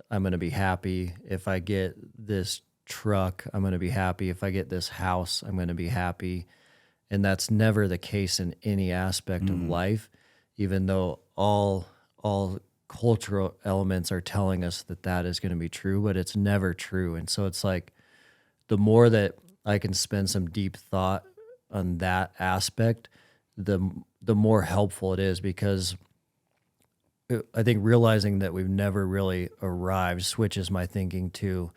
I'm going to be happy. If I get this truck, I'm going to be happy. If I get this house, I'm going to be happy. And that's never the case in any aspect of life, even though all cultural elements are telling us that is going to be true, but it's never true. And so it's like the more that I can spend some deep thought on that aspect, the more helpful it is, because I think realizing that we've never really arrived switches my thinking to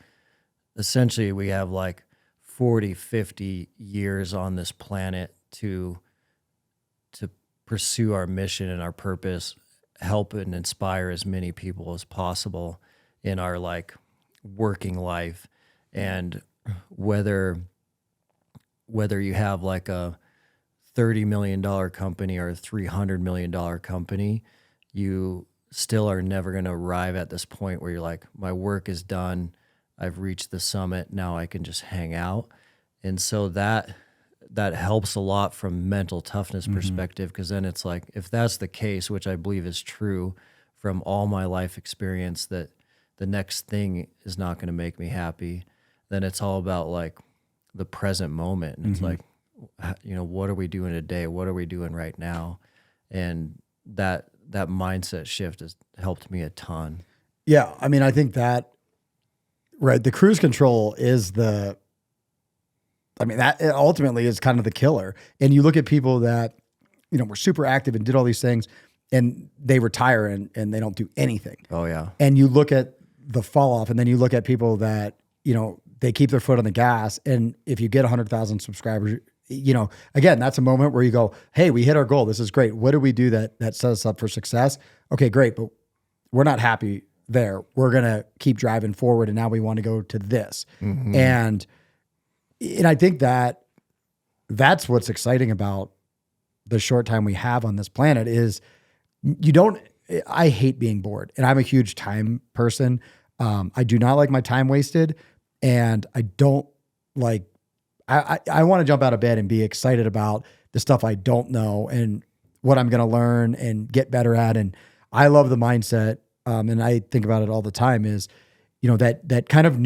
essentially we have like 40, 50 years on this planet to pursue our mission and our purpose, help and inspire as many people as possible in our like working life. And whether whether you have like a $30 million company or a $300 million company, you still are never going to arrive at this point where you're like, my work is done. I've reached the summit. Now I can just hang out. And so that helps a lot from mental toughness perspective, because then it's like, if that's the case, which I believe is true from all my life experience, that the next thing is not going to make me happy, then it's all about like the present moment. And it's like, what are we doing today? What are we doing right now? And that mindset shift has helped me a ton. Yeah. I mean, I think that, right, the cruise control is that it ultimately is kind of the killer. And you look at people that, were super active and did all these things, and they retire and they don't do anything. Oh, yeah. And you look at the fall off, and then you look at people that, they keep their foot on the gas. And if you get 100,000 subscribers, again, that's a moment where you go, hey, we hit our goal. This is great. What do we do that sets us up for success? Okay, great. But we're not happy there. We're going to keep driving forward. And now we want to go to this. And I think that's what's exciting about the short time we have on this planet is I hate being bored, and I'm a huge time person. I do not like my time wasted, and I don't like, I want to jump out of bed and be excited about the stuff I don't know and what I'm going to learn and get better at. And I love the mindset. And I think about it all the time is, that kind of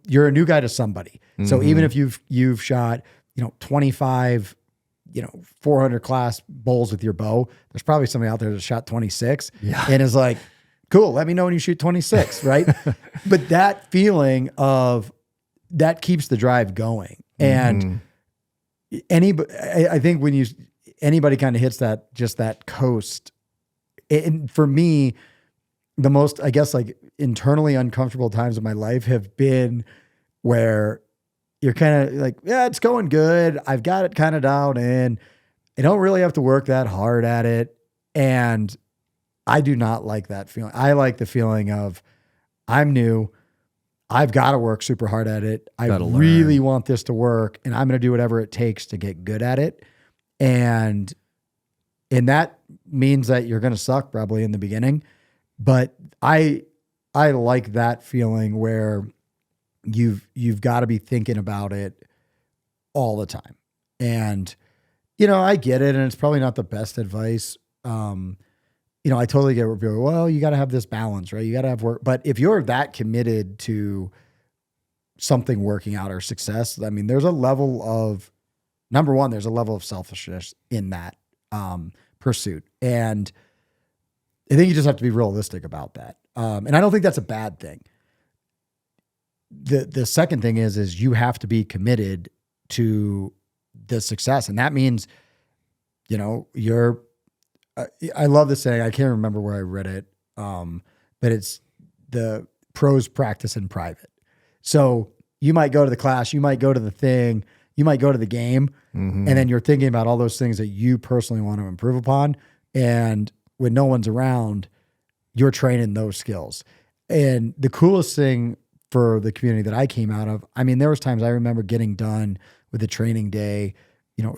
you're a new guy to somebody. So even if you've shot, 25, 400 class bowls with your bow, there's probably somebody out there that shot 26 and is like, cool, let me know when you shoot 26. Right. But that feeling of that keeps the drive going. And I think when anybody kind of hits that coast, and for me, the most, I guess, like internally uncomfortable times of my life have been where you're kind of like, yeah, it's going good. I've got it kind of down and I don't really have to work that hard at it. And I do not like that feeling. I like the feeling of I'm new. I've got to work super hard at it. I really want this to work, and I'm going to do whatever it takes to get good at it. And that means that you're going to suck probably in the beginning. But I like that feeling where you've got to be thinking about it all the time. And, I get it. And it's probably not the best advice. I totally get where people go, well, you got to have this balance, right? You got to have work. But if you're that committed to something working out or success, I mean, there's a level of, number one, there's a level of selfishness in that pursuit. And I think you just have to be realistic about that. And I don't think that's a bad thing. The second thing is you have to be committed to the success. And that means, I love this saying. I can't remember where I read it. But it's the pros practice in private. So you might go to the class, you might go to the thing, you might go to the game, and then you're thinking about all those things that you personally want to improve upon. And when no one's around, you're training those skills. And the coolest thing for the community that I came out of, I mean, there was times I remember getting done with the training day,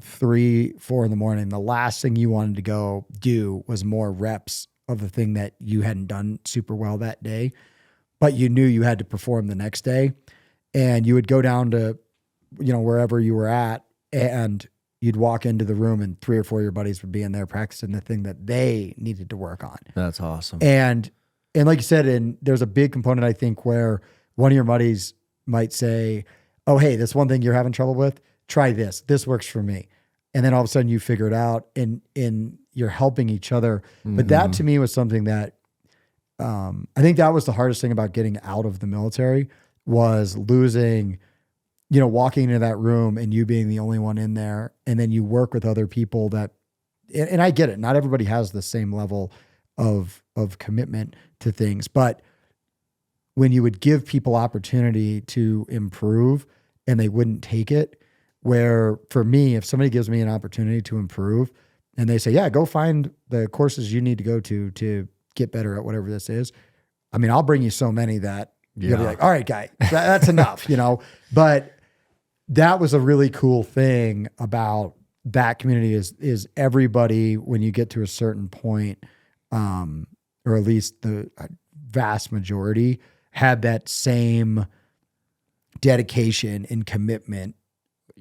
3, 4 in the morning. The last thing you wanted to go do was more reps of the thing that you hadn't done super well that day, but you knew you had to perform the next day. And you would go down to, wherever you were at, and you'd walk into the room and 3 or 4 of your buddies would be in there practicing the thing that they needed to work on. That's awesome. And like you said, there's a big component, I think, where one of your buddies might say, oh, hey, this one thing you're having trouble with, try this. This works for me. And then all of a sudden you figure it out and you're helping each other. But that to me was something that I think that was the hardest thing about getting out of the military, was losing, walking into that room and you being the only one in there. And then you work with other people that, and I get it, not everybody has the same level of commitment to things, but when you would give people opportunity to improve and they wouldn't take it, where for me, if somebody gives me an opportunity to improve and they say, yeah, go find the courses you need to go to get better at whatever this is. I mean, I'll bring you so many that you'll be like, all right, guy, that's enough, But that was a really cool thing about that community is everybody, when you get to a certain point, or at least the vast majority, had that same dedication and commitment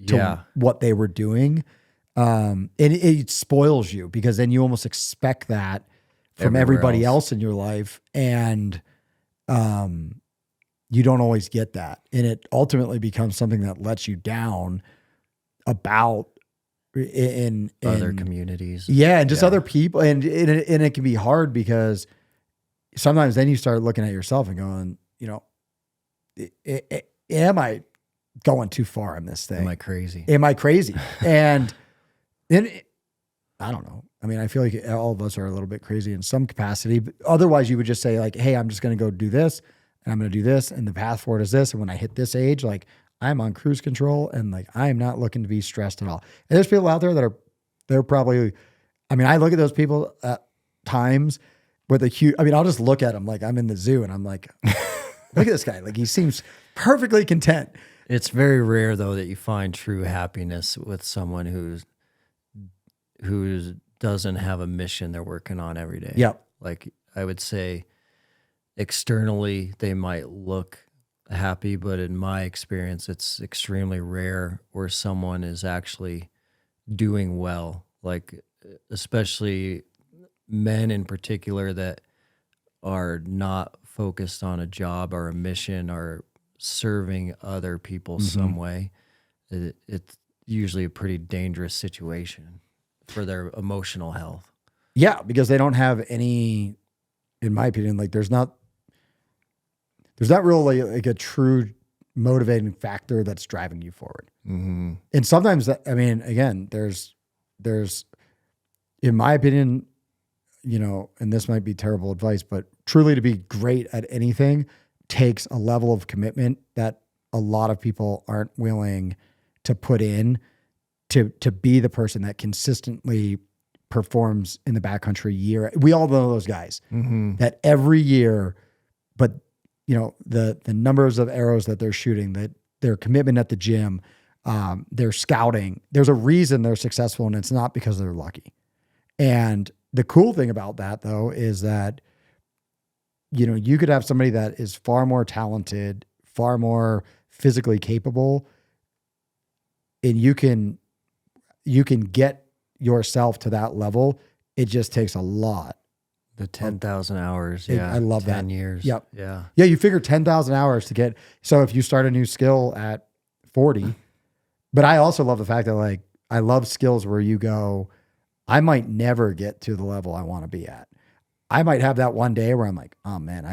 to what they were doing. And it spoils you because then you almost expect that from everybody else in your life. And you don't always get that. And it ultimately becomes something that lets you down about in other communities. Yeah. And just other people. And it can be hard because sometimes then you start looking at yourself and going, you know, am I going too far in this thing? Am I crazy? And then I don't know. I mean, I feel like all of us are a little bit crazy in some capacity, but otherwise you would just say like, hey, I'm just going to go do this and I'm going to do this. And the path forward is this. And when I hit this age, like I'm on cruise control and like, I am not looking to be stressed at all. And there's people out there that they're probably, I mean, I look at those people at times with a huge, I mean, I'll just look at them like I'm in the zoo and I'm like, look at this guy. Like he seems perfectly content. It's very rare though that you find true happiness with someone who doesn't have a mission they're working on every day. Yep. Like I would say externally they might look happy, but in my experience, it's extremely rare where someone is actually doing well. Like especially men in particular that are not focused on a job or a mission or serving other people some way. It's usually a pretty dangerous situation for their emotional health. Yeah, because they don't have any, in my opinion, like there's not really like a true motivating factor that's driving you forward. Mm-hmm. And sometimes that, I mean, again, there's, in my opinion, you know, and this might be terrible advice, but truly to be great at anything takes a level of commitment that a lot of people aren't willing to put in to be the person that consistently performs in the backcountry year. We all know those guys that every year, but you know, the numbers of arrows that they're shooting, that their commitment at the gym, their scouting, there's a reason they're successful and it's not because they're lucky. And the cool thing about that though, is that, you know, you could have somebody that is far more talented, far more physically capable, and you can get yourself to that level. It just takes a lot. The 10,000 hours. Yeah. I love 10 that. years. Yep. Yeah. Yeah. You figure 10,000 hours to get, so if you start a new skill at 40, but I also love the fact that like, I love skills where you go, I might never get to the level I want to be at. I might have that one day where I'm like, oh man,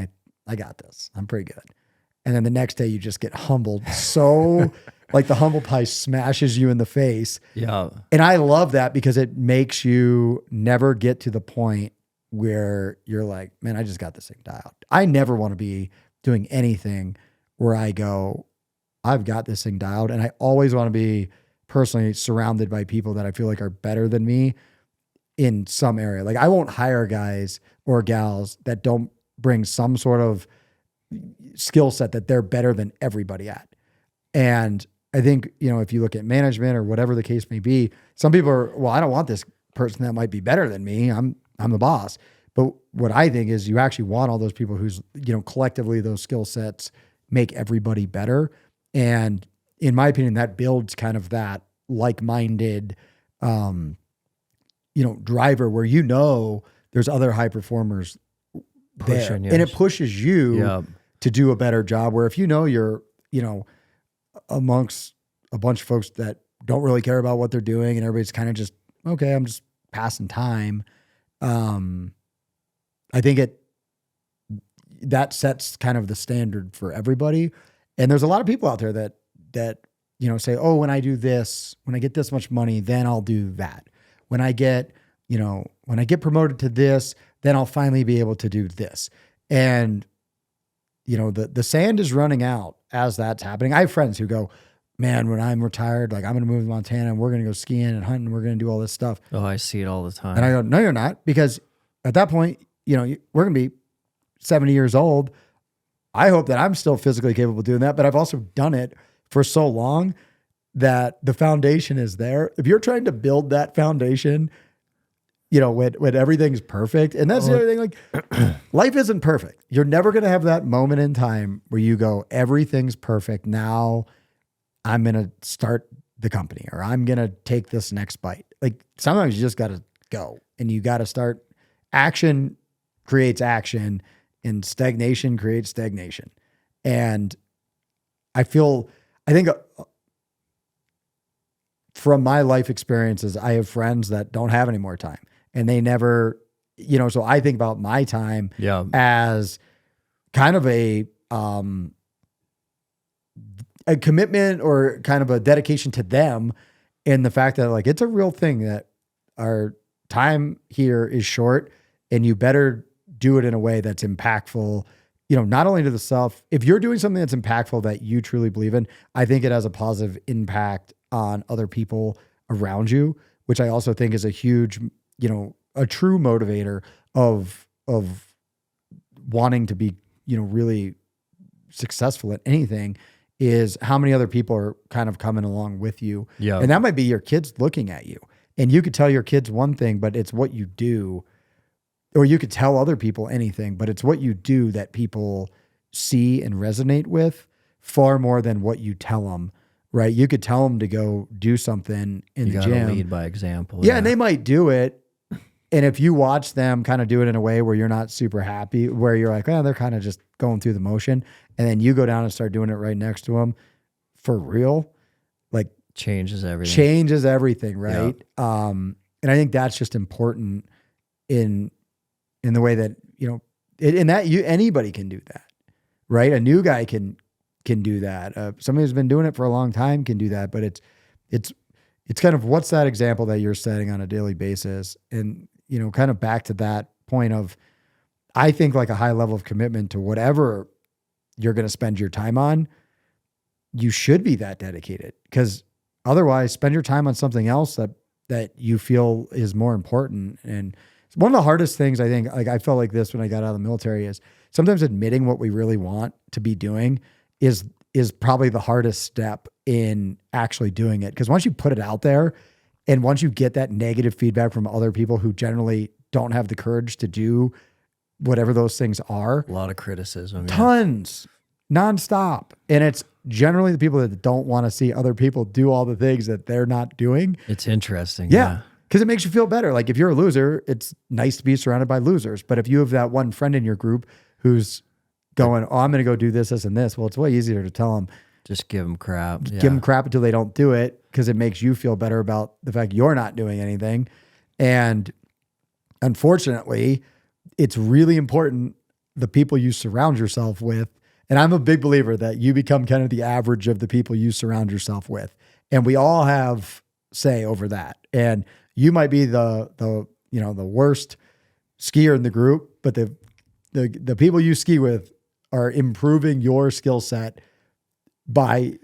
I got this. I'm pretty good. And then the next day you just get humbled. So like the humble pie smashes you in the face. Yeah. And I love that because it makes you never get to the point where you're like, man, I just got this thing dialed. I never want to be doing anything where I go, I've got this thing dialed. And I always want to be personally surrounded by people that I feel like are better than me in some area. Like I won't hire guys or gals that don't bring some sort of skill set that they're better than everybody at. And I think, you know, if you look at management or whatever the case may be, some people are, well, I don't want this person that might be better than me. I'm the boss. But what I think is you actually want all those people who's, you know, collectively those skill sets make everybody better. And in my opinion, that builds kind of that like-minded, you know, driver where, you know, there's other high performers there, and it pushes you to do a better job. Where if you know you're, you know, amongst a bunch of folks that don't really care about what they're doing, and everybody's kind of just, okay, I'm just passing time. I think that sets kind of the standard for everybody. And there's a lot of people out there that, you know, say, oh, when I do this, when I get this much money, then I'll do that. When I get promoted to this, then I'll finally be able to do this. And, you know, the sand is running out as that's happening. I have friends who go, man, when I'm retired, like I'm going to move to Montana and we're going to go skiing and hunting. We're going to do all this stuff. Oh, I see it all the time. And I go, no, you're not. Because at that point, you know, we're going to be 70 years old. I hope that I'm still physically capable of doing that, but I've also done it for so long that the foundation is there. If you're trying to build that foundation, you know, when everything's perfect, and that's the other thing, like life isn't perfect. You're never going to have that moment in time where you go, everything's perfect. Now I'm going to start the company, or I'm going to take this next bite. Like sometimes you just got to go, and you got to start. Action creates action, and stagnation creates stagnation. And I think from my life experiences, I have friends that don't have any more time, and they never, you know, so I think about my time as kind of a commitment or kind of a dedication to them, in the fact that like, it's a real thing that our time here is short, and you better do it in a way that's impactful, you know, not only to the self. If you're doing something that's impactful that you truly believe in, I think it has a positive impact on other people around you, which I also think is a huge, you know, a true motivator of wanting to be, you know, really successful at anything, is how many other people are kind of coming along with you. Yeah. And that might be your kids looking at you, and you could tell your kids one thing, but it's what you do. Or you could tell other people anything, but it's what you do that people see and resonate with far more than what you tell them, right? You could tell them to go do something in the gym. You gotta lead by example. Yeah, and they might do it. And if you watch them kind of do it in a way where you're not super happy, where you're like, oh, they're kind of just going through the motion, and then you go down and start doing it right next to them, for real, like changes everything. Changes everything, right? Yeah. And I think that's just important in the way that, you know, in that anybody can do that, right? A new guy can do that. Somebody who's been doing it for a long time can do that, but it's kind of, what's that example that you're setting on a daily basis? And, you know, kind of back to that point of, I think like a high level of commitment to whatever you're going to spend your time on, you should be that dedicated, because otherwise spend your time on something else that you feel is more important. And one of the hardest things, I think, like I felt like this when I got out of the military, is sometimes admitting what we really want to be doing is probably the hardest step in actually doing it. Because once you put it out there, and once you get that negative feedback from other people who generally don't have the courage to do whatever those things are, a lot of criticism, tons, nonstop. And it's generally the people that don't want to see other people do all the things that they're not doing. It's interesting. Yeah. Because it makes you feel better. Like if you're a loser, it's nice to be surrounded by losers. But if you have that one friend in your group who's going, oh, I'm going to go do this, this, and this, well, it's way easier to tell them. Just give them crap. Give them crap until they don't do it, because it makes you feel better about the fact you're not doing anything. And unfortunately, it's really important the people you surround yourself with. And I'm a big believer that you become kind of the average of the people you surround yourself with. And we all have say over that. And you might be the you know, the worst skier in the group, but the people you ski with are improving your skill set by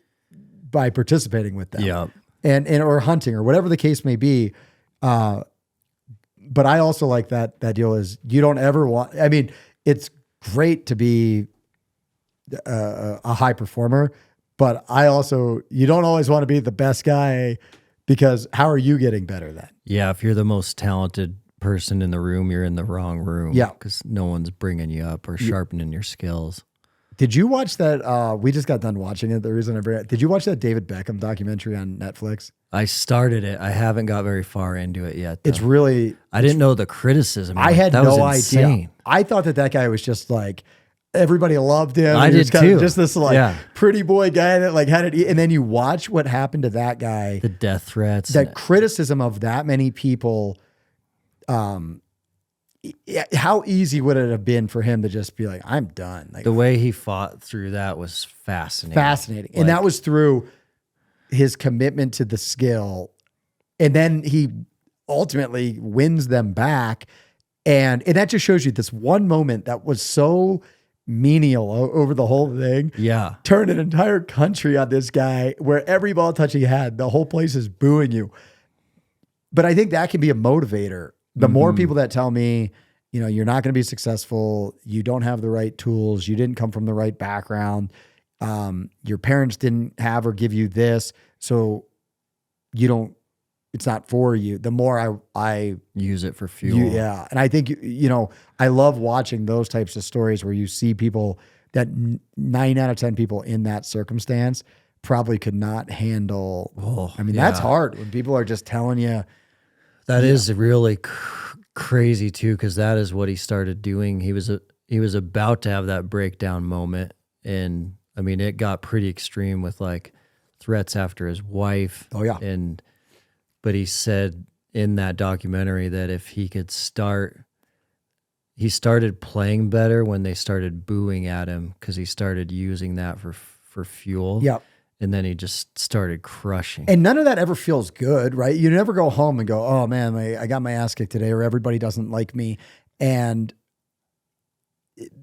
participating with them. Yeah. And or hunting or whatever the case may be. But I also like that deal is you don't ever want, I mean, it's great to be a high performer, but you don't always want to be the best guy, because how are you getting better then? Yeah. If you're the most talented person in the room, you're in the wrong room. Yeah. Because no one's bringing you up or sharpening your skills. Did you watch that? We just got done watching it. The reason did you watch that David Beckham documentary on Netflix? I started it. I haven't got very far into it yet, though. It's really... I didn't know the criticism. I had no idea. Insane. I thought that guy was just like... Everybody loved him. I did too. Just this pretty boy guy that like had it. And then you watch what happened to that guy. The death threats. That criticism of that many people. How easy would it have been for him to just be like, I'm done. Like, the way he fought through that was fascinating. Fascinating. And that was through his commitment to the skill. And then he ultimately wins them back. And that just shows you this one moment that was so menial over the whole thing. Yeah. Turned an entire country on this guy, where every ball touch he had, the whole place is booing you. But I think that can be a motivator. The more people that tell me, you know, you're not going to be successful, you don't have the right tools, you didn't come from the right background, your parents didn't have or give you this, so it's not for you. The more I use it for fuel. Yeah. And I think, I love watching those types of stories where you see people that 9 out of 10 people in that circumstance probably could not handle. That's hard when people are just telling you. That is really crazy too, because that is what he started doing. He was about to have that breakdown moment, and it got pretty extreme with like threats after his wife. Oh yeah, but he said in that documentary that if he could he started playing better when they started booing at him because he started using that for fuel. Yep. And then he just started crushing. And none of that ever feels good, right? You never go home and go, oh man, I got my ass kicked today, or everybody doesn't like me. And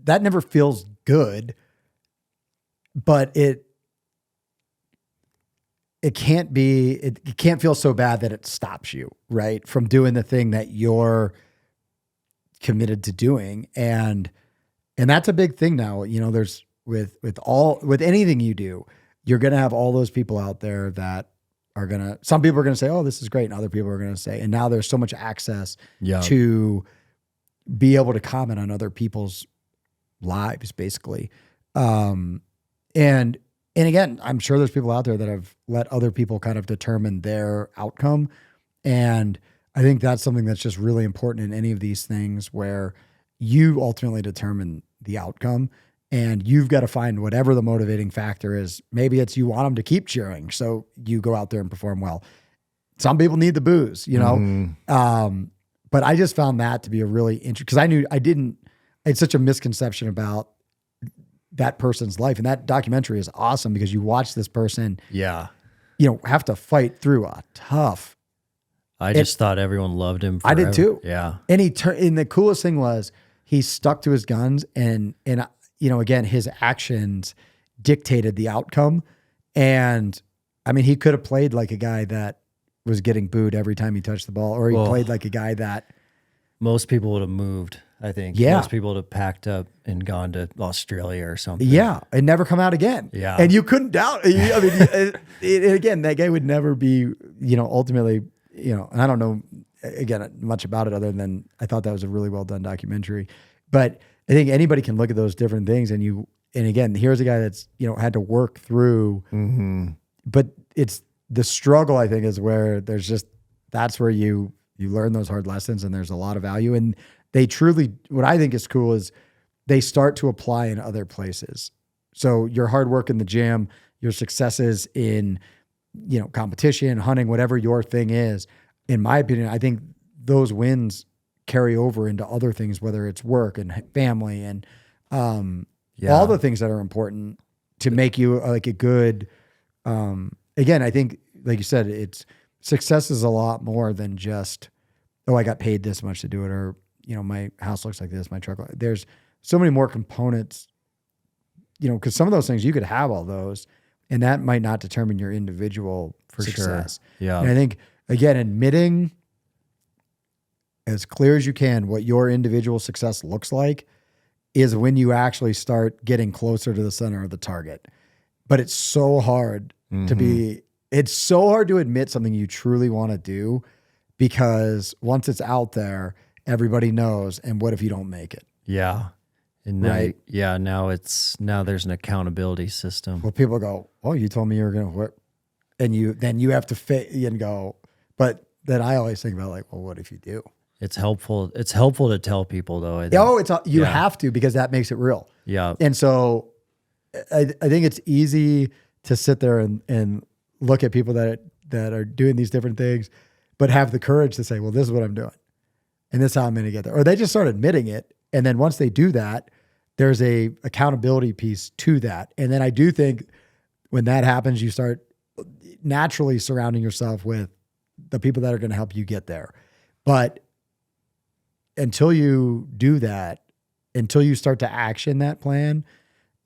that never feels good, but it can't feel so bad that it stops you, right? From doing the thing that you're committed to doing. And that's a big thing now. There's with anything you do, you're going to have all those people out there that some people are going to say, oh, this is great. And other people are going to say, and now there's so much access to be able to comment on other people's lives, basically. And again, I'm sure there's people out there that have let other people kind of determine their outcome. And I think that's something that's just really important in any of these things where you ultimately determine the outcome. And you've got to find whatever the motivating factor is. Maybe it's you want them to keep cheering, so you go out there and perform well. Some people need the booze, But I just found that to be a really interesting, because I had such a misconception about that person's life. And that documentary is awesome because you watch this person, have to fight through a tough. I just thought everyone loved him forever. I did too. Yeah. And and the coolest thing was he stuck to his guns, and again, his actions dictated the outcome. And he could have played like a guy that was getting booed every time he touched the ball, or he played like a guy that most people would have moved. I think most people would have packed up and gone to Australia or something. Yeah, and never come out again. Yeah, and you couldn't doubt. Again, that guy would never be. Ultimately, and I don't know again much about it other than I thought that was a really well done documentary. But I think anybody can look at those different things, and again, here's a guy that's had to work through. Mm-hmm. But it's the struggle. I think is where that's where you learn those hard lessons, and there's a lot of value. And they truly, what I think is cool is they start to apply in other places. So your hard work in the gym, your successes in competition, hunting, whatever your thing is, in my opinion, I think those wins carry over into other things, whether it's work and family and all the things that are important to make you like a good, again, I think, like you said, success is a lot more than just, oh, I got paid this much to do it, or, my house looks like this, my truck. There's so many more components, because some of those things you could have all those, and that might not determine your individual success. Sure. Yeah. And I think, again, admitting as clear as you can what your individual success looks like is when you actually start getting closer to the center of the target. But it's so hard it's so hard to admit something you truly want to do, because once it's out there, everybody knows. And what if you don't make it? Yeah. And now there's an accountability system. Well, people go, oh, you told me you were going to work. And then you have to and go, but then I always think about like, well, what if you do? It's helpful. It's helpful to tell people though. I think. Oh, you have to, because that makes it real. Yeah. And so I think it's easy to sit there and look at people that are doing these different things, but have the courage to say, well, this is what I'm doing, and this is how I'm going to get there. Or they just start admitting it. And then once they do that, there's a accountability piece to that. And then I do think when that happens, you start naturally surrounding yourself with the people that are going to help you get there. But until you do that, until you start to action that plan,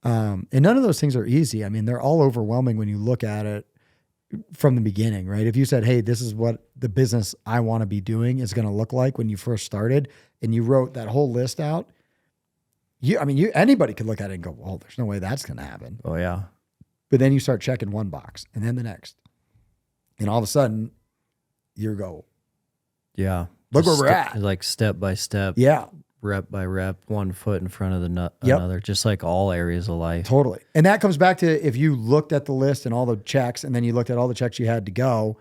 and none of those things are easy. They're all overwhelming when you look at it from the beginning, right? If you said, hey, this is what the business I want to be doing is going to look like when you first started, and you wrote that whole list out, anybody could look at it and go, well, there's no way that's going to happen. Oh yeah. But then you start checking one box and then the next. And all of a sudden you go, yeah. look where we're at. Like step by step. Yeah. Rep by rep, one foot in front of the Yep. another, just like all areas of life. Totally. And that comes back to if you looked at the list and all the checks, and then you looked at all the checks you had to go,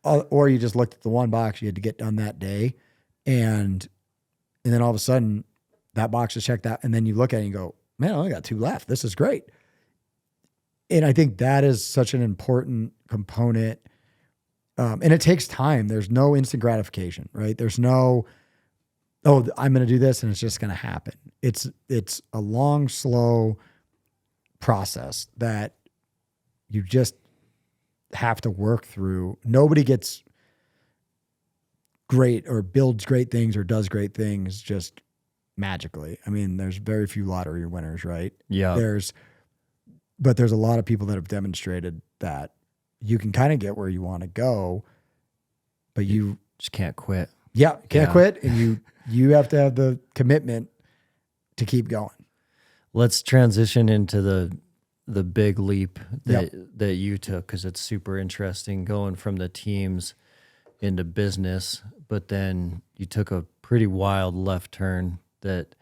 or you just looked at the one box you had to get done that day. And then all of a sudden that box is checked out. And then you look at it and you go, man, I only got 2 left. This is great. And I think that is such an important component. And it takes time. There's no instant gratification, right? There's no, oh, I'm going to do this and it's just going to happen. It's a long, slow process that you just have to work through. Nobody gets great or builds great things or does great things just magically. I mean, there's very few lottery winners, right? Yeah. But there's a lot of people that have demonstrated that you can kind of get where you want to go, but you just can't quit. Yeah, can't quit, and you have to have the commitment to keep going. Let's transition into the big leap that you took, because it's super interesting going from the teams into business, but then you took a pretty wild left turn that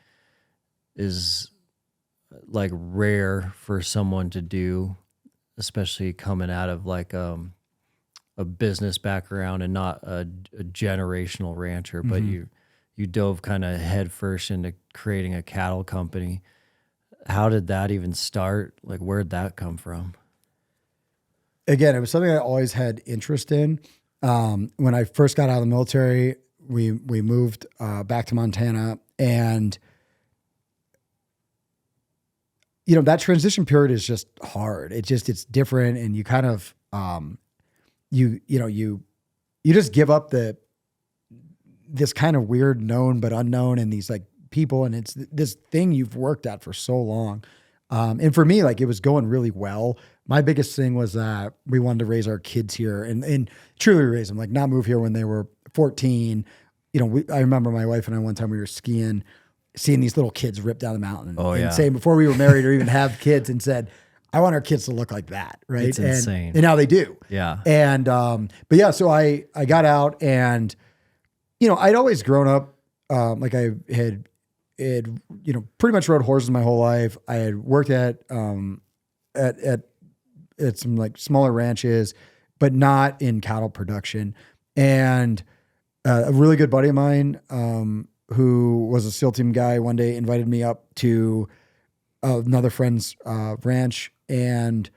is like rare for someone to do, especially coming out of like a business background and not a generational rancher, but you dove kind of headfirst into creating a cattle company. How did that even start? Like, where'd that come from? Again, it was something I always had interest in. When I first got out of the military, we moved back to Montana, and that transition period is just hard. It's different, and you kind of you just give up this kind of weird known but unknown and these like people, and it's this thing you've worked at for so long. And for me, like, it was going really well. My biggest thing was that we wanted to raise our kids here and truly raise them, like not move here when they were 14. I remember my wife and I, one time we were skiing, seeing these little kids rip down the mountain and saying before we were married or even have kids, and said, I want our kids to look like that. Right. It's insane. And now they do. Yeah. And, but yeah, so I got out, and, I'd always grown up, like I had, pretty much rode horses my whole life. I had worked at some like smaller ranches, but not in cattle production. And a really good buddy of mine, who was a SEAL team guy, one day invited me up to another friend's ranch. And,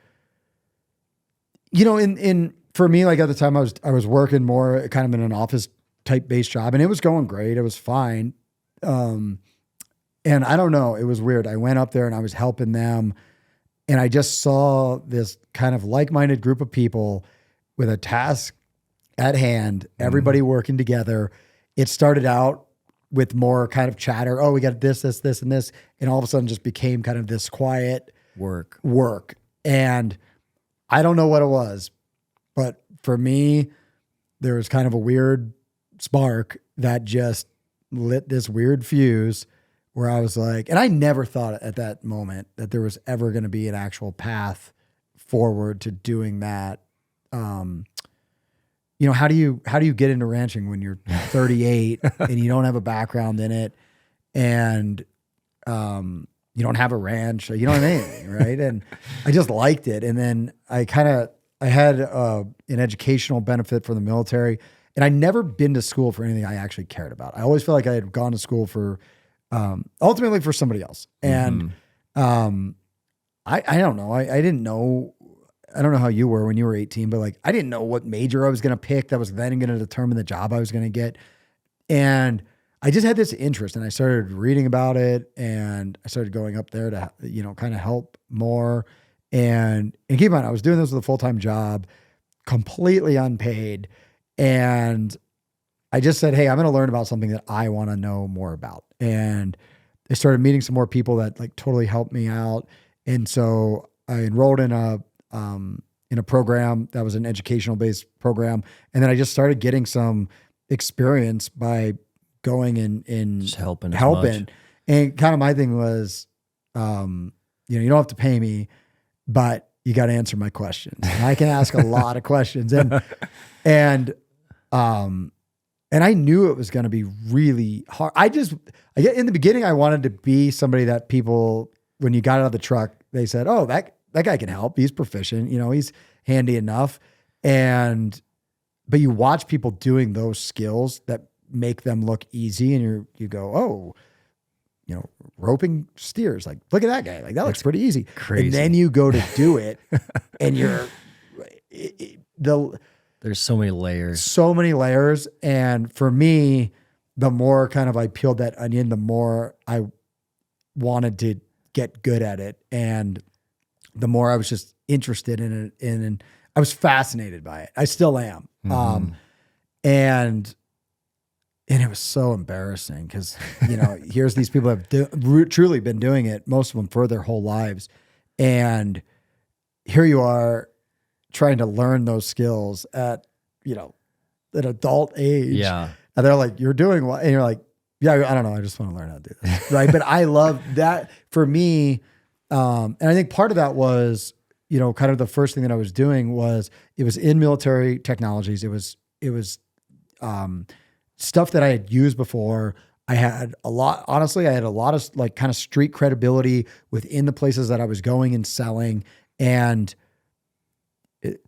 for me, like at the time I was working more kind of in an office type based job, and it was going great. It was fine. And I don't know, it was weird. I went up there and I was helping them, and I just saw this kind of like-minded group of people with a task at hand, everybody working together. It started out with more kind of chatter. Oh, we got this, and this. And all of a sudden just became kind of this quiet work. And I don't know what it was, but for me, there was kind of a weird spark that just lit this weird fuse where I was like, and I never thought at that moment that there was ever going to be an actual path forward to doing that. How do you get into ranching when you're 38 and you don't have a background in it, and you don't have a ranch, you don't have anything, right? And I just liked it. And then I had an educational benefit from the military, and I'd never been to school for anything I actually cared about. I always felt like I had gone to school for ultimately for somebody else. And I don't know. I didn't know. I don't know how you were when you were 18, but like, I didn't know what major I was going to pick that was then going to determine the job I was going to get. And I just had this interest, and I started reading about it, and I started going up there to, kind of help more. And keep in mind, I was doing this with a full-time job, completely unpaid. And I just said, hey, I'm going to learn about something that I want to know more about. And I started meeting some more people that like totally helped me out. And so I enrolled in a program that was an educational based program. And then I just started getting some experience by going and just helping. And kind of my thing was, you don't have to pay me, but you got to answer my questions. And I can ask a lot of questions. And I knew it was going to be really hard. In the beginning, I wanted to be somebody that people, when you got out of the truck, they said, oh, that guy can help. He's proficient. He's handy enough. But you watch people doing those skills that make them look easy, and you go, oh, roping steers. Like, look at that guy. Like, that looks pretty easy. Crazy. And then you go to do it, and there's so many layers. So many layers. And for me, the more kind of I peeled that onion, the more I wanted to get good at it. And the more I was just interested in it. And I was fascinated by it. I still am. Mm-hmm. And it was so embarrassing because, here's these people that have truly been doing it, most of them for their whole lives. And here you are trying to learn those skills at, an adult age. Yeah. And they're like, you're doing what? And you're like, yeah, I don't know. I just want to learn how to do this. Right. But I love that for me. And I think part of that was, kind of the first thing that I was doing was it was in military technologies. It was stuff that I had used before. I had a lot of like kind of street credibility within the places that I was going and selling. And it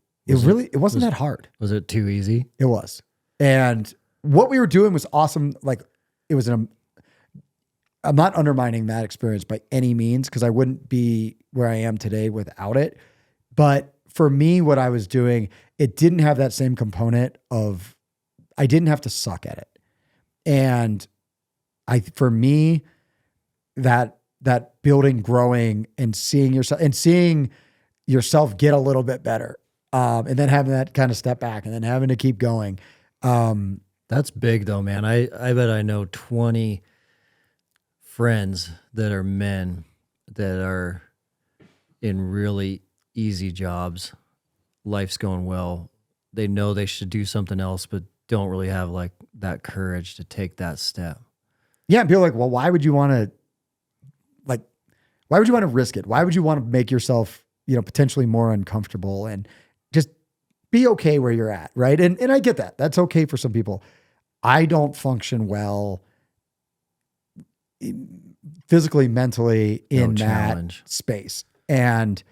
wasn't that hard. Was it too easy? It was. And what we were doing was awesome. Like I'm not undermining that experience by any means, because I wouldn't be where I am today without it. But for me, what I was doing, it didn't have that same component of, I didn't have to suck at it. And for me, that building, growing, and seeing yourself get a little bit better, and then having that kind of step back, and then having to keep going. That's big though, man. I bet I know 20 friends that are men that are in really easy jobs. Life's going well. They know they should do something else, but don't really have like that courage to take that step. Yeah. And people are like, well, why would you want to risk it? Why would you want to make yourself, potentially more uncomfortable and just be okay where you're at? Right. And I get that. That's okay for some people. I don't function well physically, mentally in that space. And,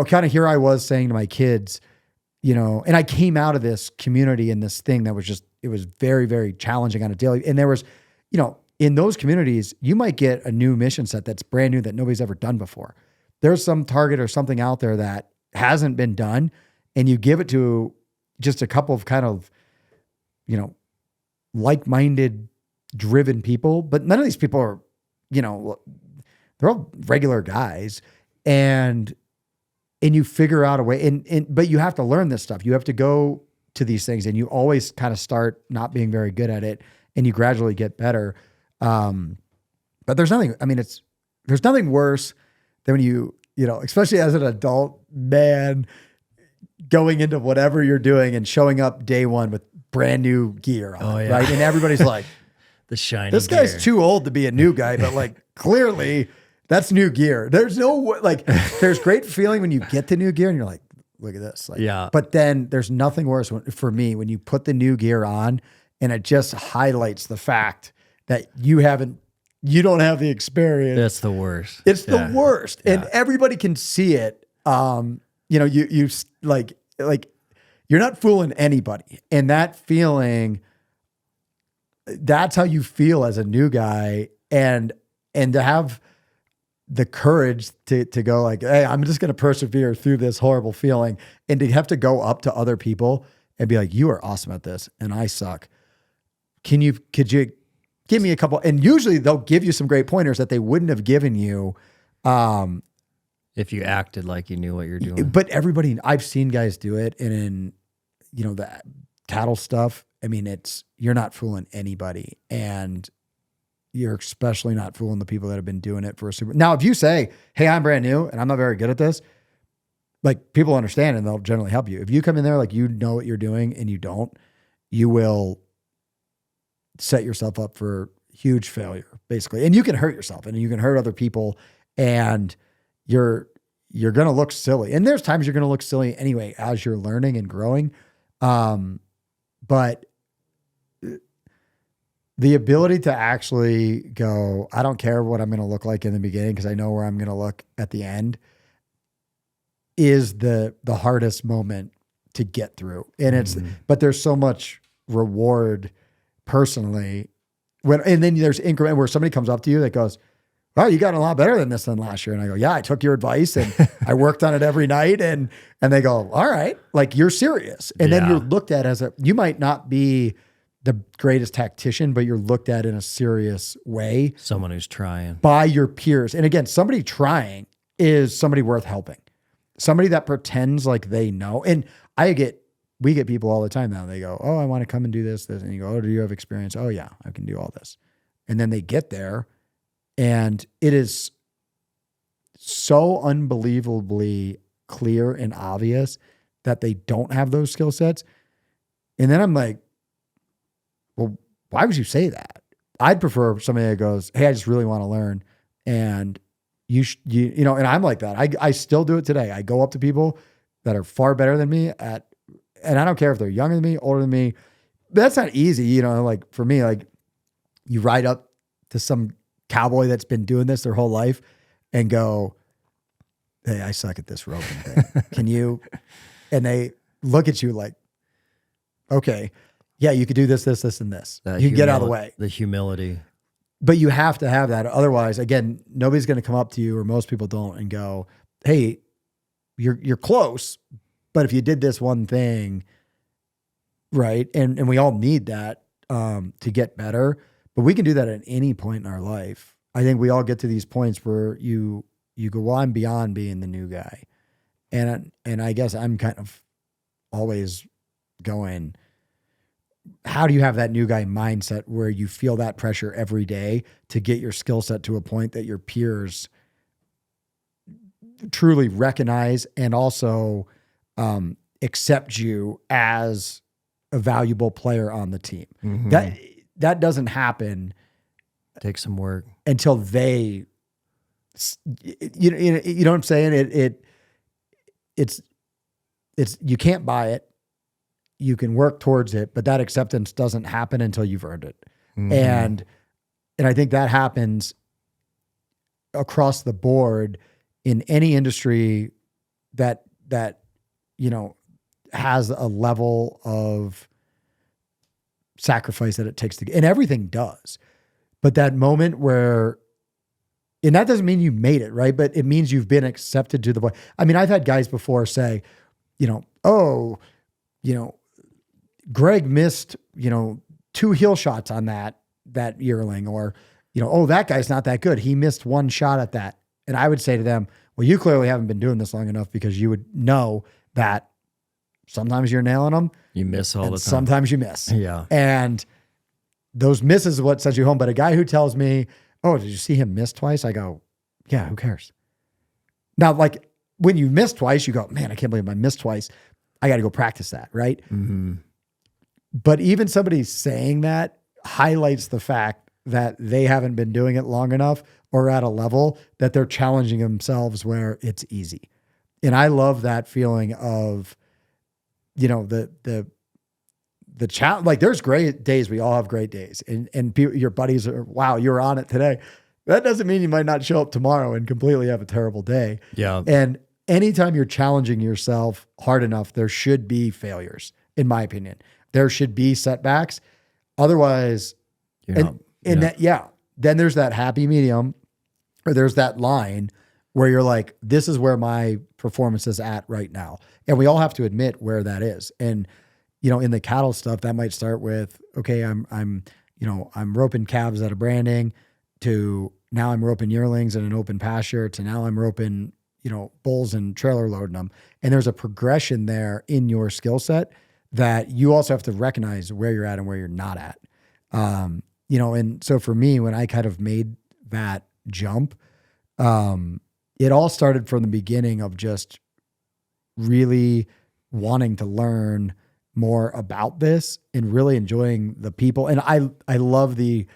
kind of here I was saying to my kids, and I came out of this community and this thing that was it was very, very challenging on a daily. And there was, in those communities, you might get a new mission set that's brand new that nobody's ever done before. There's some target or something out there that hasn't been done, and you give it to just a couple of kind of, like-minded, driven people. But none of these people are, they're all regular guys, and you figure out a way, but you have to learn this stuff. You have to go to these things, and you always kind of start not being very good at it, and you gradually get better. But there's nothing worse than when you especially as an adult man going into whatever you're doing and showing up day one with brand new gear on, right? And everybody's like, the shiny this gear. guy's too old to be a new guy, but like clearly that's new gear. There's there's great feeling when you get the new gear and you're like, look at this. Like, yeah. But then there's nothing worse for me when you put the new gear on and it just highlights the fact that you don't have the experience. That's the worst. It's the worst. Yeah. And everybody can see it. You you're not fooling anybody. And that feeling, that's how you feel as a new guy. And to have the courage to go like, hey, I'm just going to persevere through this horrible feeling, and to have to go up to other people and be like, you are awesome at this and I suck. Could you give me a couple? And usually they'll give you some great pointers that they wouldn't have given you if you acted like you knew what you're doing. But I've seen guys do it, and in the cattle stuff, I mean, you're not fooling anybody, and you're especially not fooling the people that have been doing it for a super. Now, if you say, hey, I'm brand new and I'm not very good at this, like, people understand and they'll generally help you. If you come in there like you know what you're doing and you don't, you will set yourself up for huge failure, basically. And you can hurt yourself and you can hurt other people, and you're you're going to look silly. And there's times you're going to look silly anyway, as you're learning and growing. But the ability to actually go, I don't care what I'm going to look like in the beginning, because I know where I'm going to look at the end, is the hardest moment to get through. And but there's so much reward personally and then there's increment where somebody comes up to you that goes, "Oh, you got a lot better than this than last year." And I go, "Yeah, I took your advice and I worked on it every night." And they go, "All right, like you're serious." And then you're looked at as you might not be the greatest tactician, but you're looked at in a serious way. Someone who's trying. By your peers. And again, somebody trying is somebody worth helping. Somebody that pretends like they know. And we get people all the time now. They go, "Oh, I want to come and do this." And you go, "Oh, do you have experience?" "Oh yeah, I can do all this." And then they get there and it is so unbelievably clear and obvious that they don't have those skill sets. And then I'm like, well, why would you say that? I'd prefer somebody that goes, "Hey, I just really want to learn." And you know, and I'm like that. I still do it today. I go up to people that are far better than me and I don't care if they're younger than me, older than me. But that's not easy. You know, like for me, like you ride up to some cowboy that's been doing this their whole life and go, "Hey, I suck at this roping thing. Can you?" And they look at you like, "Okay, yeah, you could do this, this, this, and this. You get out of the way." The humility. But you have to have that. Otherwise, again, nobody's going to come up to you, or most people don't, and go, "Hey, you're close, but if you did this one thing," right? And we all need that to get better. But we can do that at any point in our life. I think we all get to these points where you go, "Well, I'm beyond being the new guy," and I guess I'm kind of always going, how do you have that new guy mindset where you feel that pressure every day to get your skill set to a point that your peers truly recognize and also accept you as a valuable player on the team? Mm-hmm. That doesn't happen. Take some work until they, you know what I'm saying? It's you can't buy it. You can work towards it, but that acceptance doesn't happen until you've earned it. Mm-hmm. And I think that happens across the board in any industry that, you know, has a level of sacrifice that it takes to, and everything does. But that moment where, and that doesn't mean you made it, right? But it means you've been accepted to the point. I mean, I've had guys before say, you know, "Oh, you know, Greg missed, you know, 2 heel shots on that yearling," or, you know, "Oh, that guy's not that good. He missed 1 shot at that." And I would say to them, "Well, you clearly haven't been doing this long enough, because you would know that sometimes you're nailing them. You miss all the time. Sometimes you miss." Yeah. And those misses is what sends you home. But a guy who tells me, "Oh, did you see him miss twice?" I go, "Yeah, who cares?" Now, like when you miss twice, you go, "Man, I can't believe I missed twice. I got to go practice that." Right. Mm-hmm. But even somebody saying that highlights the fact that they haven't been doing it long enough, or at a level that they're challenging themselves where it's easy. And I love that feeling of, you know, the challenge. Like there's great days. We all have great days, and your buddies are, "Wow, you're on it today." That doesn't mean you might not show up tomorrow and completely have a terrible day. Yeah. And anytime you're challenging yourself hard enough, there should be failures, in my opinion. There should be setbacks. Otherwise, then there's that happy medium, or there's that line where you're like, "This is where my performance is at right now." And we all have to admit where that is. And, you know, in the cattle stuff, that might start with, okay, I'm roping calves out of branding, to now I'm roping yearlings in an open pasture, to now I'm roping, you know, bulls and trailer loading them. And there's a progression there in your skill set that you also have to recognize where you're at and where you're not at. You know, and so for me, when I kind of made that jump, it all started from the beginning of just really wanting to learn more about this and really enjoying the people. And I love the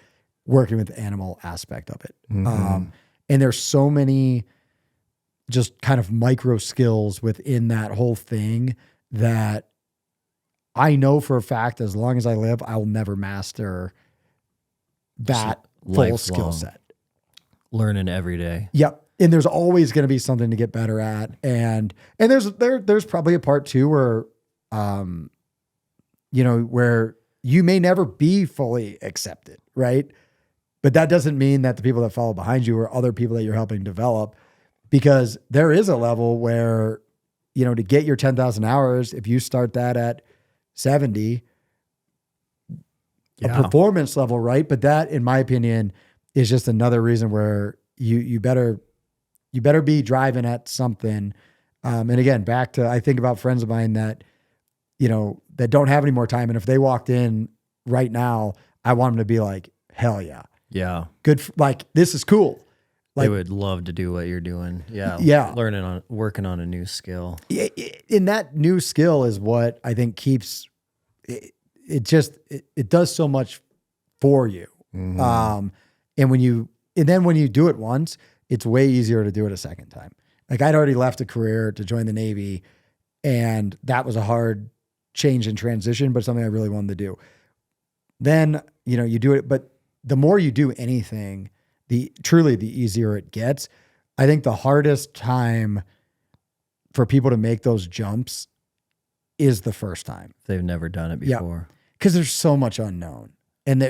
working with the animal aspect of it. Mm-hmm. And there's so many just kind of micro skills within that whole thing that I know for a fact, as long as I live, I will never master that full skill set. Learning every day. Yep. And there's always going to be something to get better at. And there's probably a part too where, where you may never be fully accepted, right? But that doesn't mean that the people that follow behind you are other people that you're helping develop, because there is a level where, to get your 10,000 hours, if you start that at 70, a performance level, right? But that, in my opinion, is just another reason where you better be driving at something. And again, back to, I think about friends of mine that, that don't have any more time. And if they walked in right now, I want them to be like, hell yeah. Yeah. Good. This is cool. They would love to do what you're doing. Yeah. Yeah. Working on a new skill. And that new skill is what I think keeps it does so much for you. Mm-hmm. And then when you do it once, it's way easier to do it a second time. Like, I'd already left a career to join the Navy, and that was a hard change and transition, but something I really wanted to do. Then, you do it, but the more you do anything, the easier it gets. I think the hardest time for people to make those jumps is the first time. They've never done it before. Because there's so much unknown. And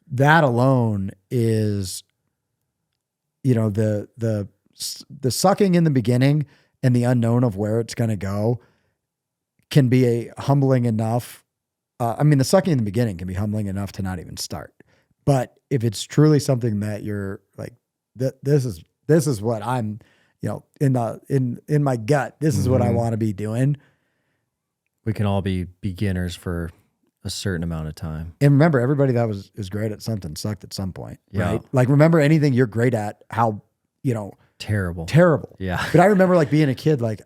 that alone is, the sucking in the beginning and the unknown of where it's going to go can be a humbling enough. The sucking in the beginning can be humbling enough to not even start. But if it's truly something that you're like, this is what I'm, in my gut, this is what I want to be doing. We can all be beginners for a certain amount of time. And remember, everybody that is great at something sucked at some point, yeah. Right? Like, remember anything you're great at, how, terrible. Yeah. But I remember being a kid, I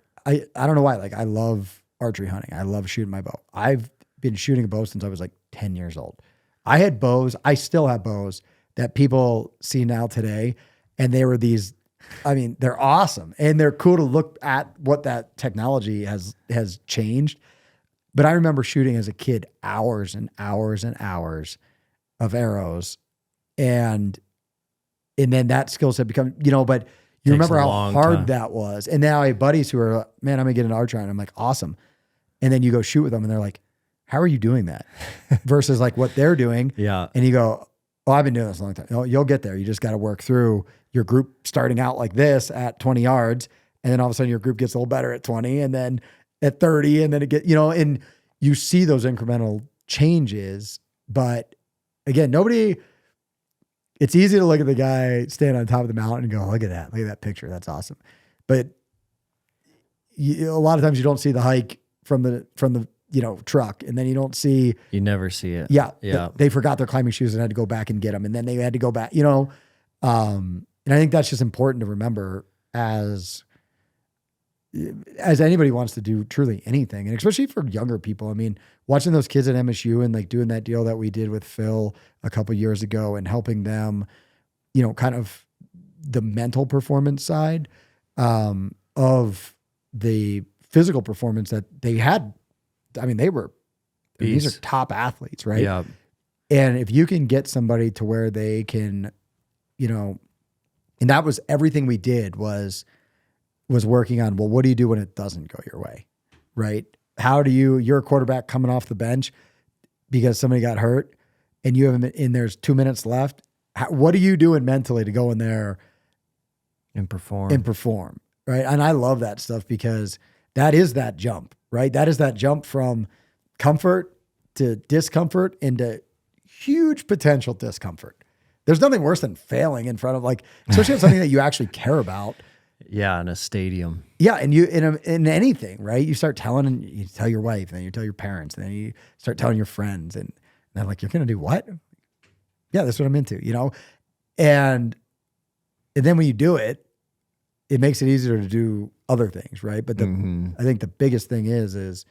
don't know why, I love archery hunting. I love shooting my bow. I've been shooting a bow since I was 10 years old. I had bows. I still have bows that people see now today. And they were these, they're awesome. And they're cool to look at what that technology has changed. But I remember shooting as a kid hours and hours and hours of arrows. And then that skill set become, but you remember how hard that was. And now I have buddies who are, man, I'm going to get an archer. And I'm like, awesome. And then you go shoot with them and they're like, how are you doing that? Versus what they're doing. Yeah. And you go, oh, I've been doing this a long time. No, you'll get there. You just got to work through your group starting out like this at 20 yards. And then all of a sudden your group gets a little better at 20 and then at 30. And then it gets, and you see those incremental changes. But again, it's easy to look at the guy standing on top of the mountain and go, look at that picture. That's awesome. But a lot of times you don't see the hike from the truck, and then you never see it. Yeah. They forgot their climbing shoes and had to go back and get them. And then they had to go back, and I think that's just important to remember as anybody wants to do truly anything. And especially for younger people, watching those kids at MSU and doing that deal that we did with Phil a couple years ago and helping them, kind of the mental performance side, of the physical performance that they had. These are top athletes, right? Yeah. And if you can get somebody to where they can, and that was everything we did was working on, well, what do you do when it doesn't go your way, right? You're a quarterback coming off the bench because somebody got hurt and you haven't, and there's 2 minutes left. What are you doing mentally to go in there and perform? Right. And I love that stuff because that is that jump, right? That is that jump from comfort to discomfort into huge potential discomfort. There's nothing worse than failing in front of especially something that you actually care about. Yeah, in a stadium. Yeah, and you in anything, right? You start telling, and you tell your wife, and then you tell your parents, and then you start telling your friends, and they're like, "You're gonna do what?" Yeah, that's what I'm into, And then when you do it, it makes it easier to do other things, right? But I think the biggest thing is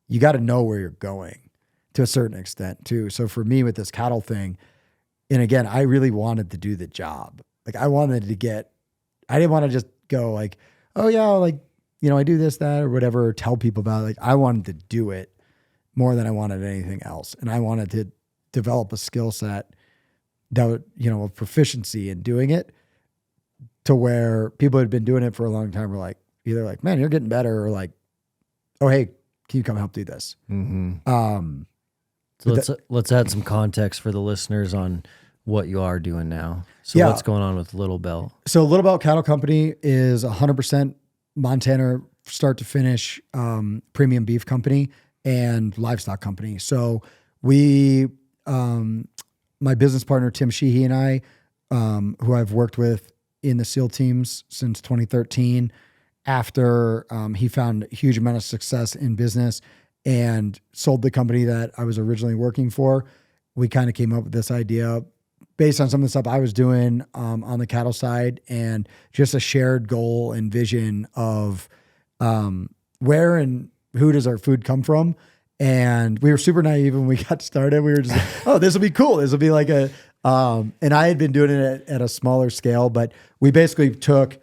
you got to know where you're going to a certain extent too. So for me with this cattle thing, and again, I really wanted to do the job. I wanted to get I didn't want to just go like, oh yeah, like, I do this, that, or whatever, or tell people about it. Like I wanted to do it more than I wanted anything else. And I wanted to develop a skill set that would, of proficiency in doing it to where people had been doing it for a long time were like, either like, man, you're getting better, or like, oh, hey, can you come help do this? Mm-hmm. So let's add some context for the listeners on what you are doing now. So what's going on with Little Belt? So Little Belt Cattle Company is 100% Montana start to finish premium beef company and livestock company. So we, my business partner, Tim Sheehy, and I, who I've worked with in the SEAL teams since 2013, after he found a huge amount of success in business and sold the company that I was originally working for, we kind of came up with this idea based on some of the stuff I was doing on the cattle side, and just a shared goal and vision of where and who does our food come from. And we were super naive when we got started. We were just like, oh, this will be cool. This will be like a, and I had been doing it at a smaller scale, but we basically took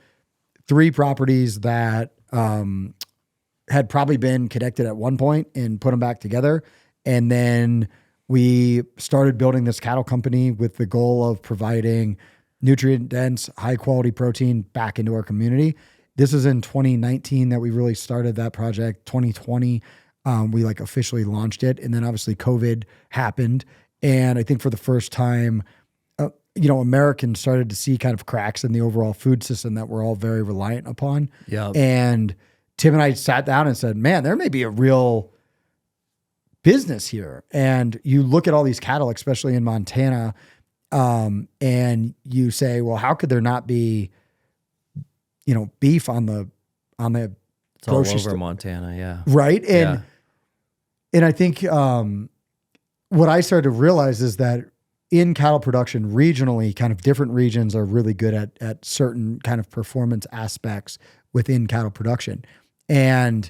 3 properties that had probably been connected at one point and put them back together. And then we started building this cattle company with the goal of providing nutrient dense, high quality protein back into our community. This is in 2019 that we really started that project. 2020, we like officially launched it. And then obviously COVID happened. And I think for the first time, Americans started to see kind of cracks in the overall food system that we're all very reliant upon. Yeah. And Tim and I sat down and said, man, there may be a real business here. And you look at all these cattle, especially in Montana, and you say, well, how could there not be, beef on the it's all over Montana. Yeah. Right. And I think, what I started to realize is that in cattle production regionally, kind of different regions are really good at certain kind of performance aspects within cattle production. And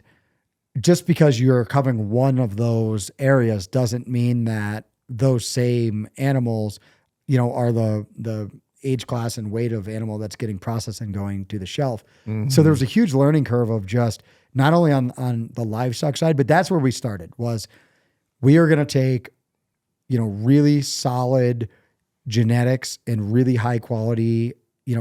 just because you're covering one of those areas doesn't mean that those same animals, are the age class and weight of animal that's getting processed and going to the shelf. Mm-hmm. So there's a huge learning curve of just not only on the livestock side, but that's where we started, was we are going to take, really solid genetics and really high quality,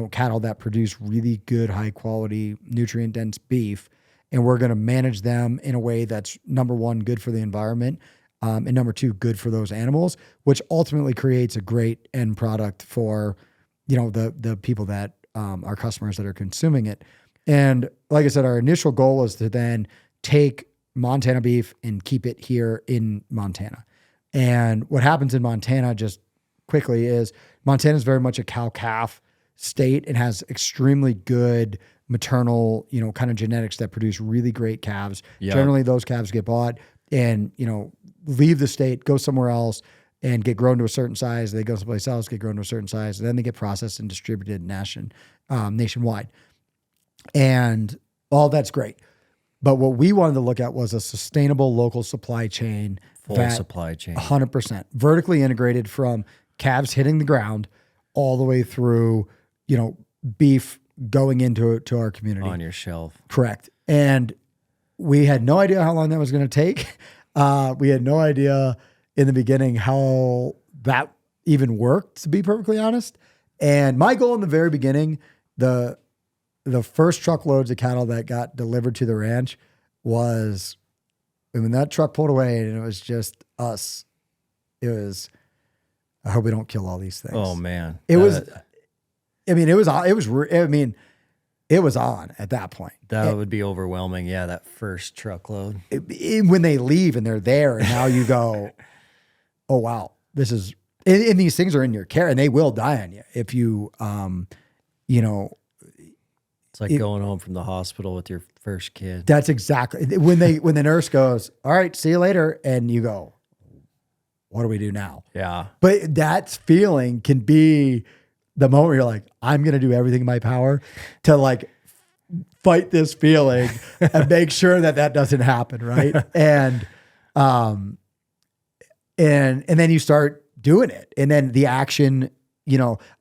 cattle that produce really good, high quality, nutrient dense beef. And we're going to manage them in a way that's, number one, good for the environment, and number two, good for those animals, which ultimately creates a great end product for, the people that our customers that are consuming it. And like I said, our initial goal is to then take Montana beef and keep it here in Montana. And what happens in Montana, just quickly, is Montana is very much a cow-calf state and has extremely good maternal, kind of genetics that produce really great calves. Yep. Generally, those calves get bought and, leave the state, go somewhere else, and get grown to a certain size. They go someplace else, get grown to a certain size, and then they get processed and distributed nationwide. And all that's great. But what we wanted to look at was a sustainable local supply chain. Full supply chain. 100%. Vertically integrated from calves hitting the ground all the way through, beef going into our community. On your shelf. Correct. And we had no idea how long that was going to take. We had no idea in the beginning how that even worked, to be perfectly honest. And my goal in the very beginning, the first truckloads of cattle that got delivered to the ranch was, when that truck pulled away and it was just us, it was, I hope we don't kill all these things. Oh man. It was on at that point. That would be overwhelming. Yeah. That first truckload. When they leave and they're there and now you go, oh wow, this is, and these things are in your care and they will die on you. If you, it's like going home from the hospital with your first kid. That's exactly when the nurse goes, all right, see you later. And you go, what do we do now? Yeah. But that feeling can be the moment where you're like, I'm going to do everything in my power to like fight this feeling and make sure that doesn't happen. Right. And then you start doing it. And then the action,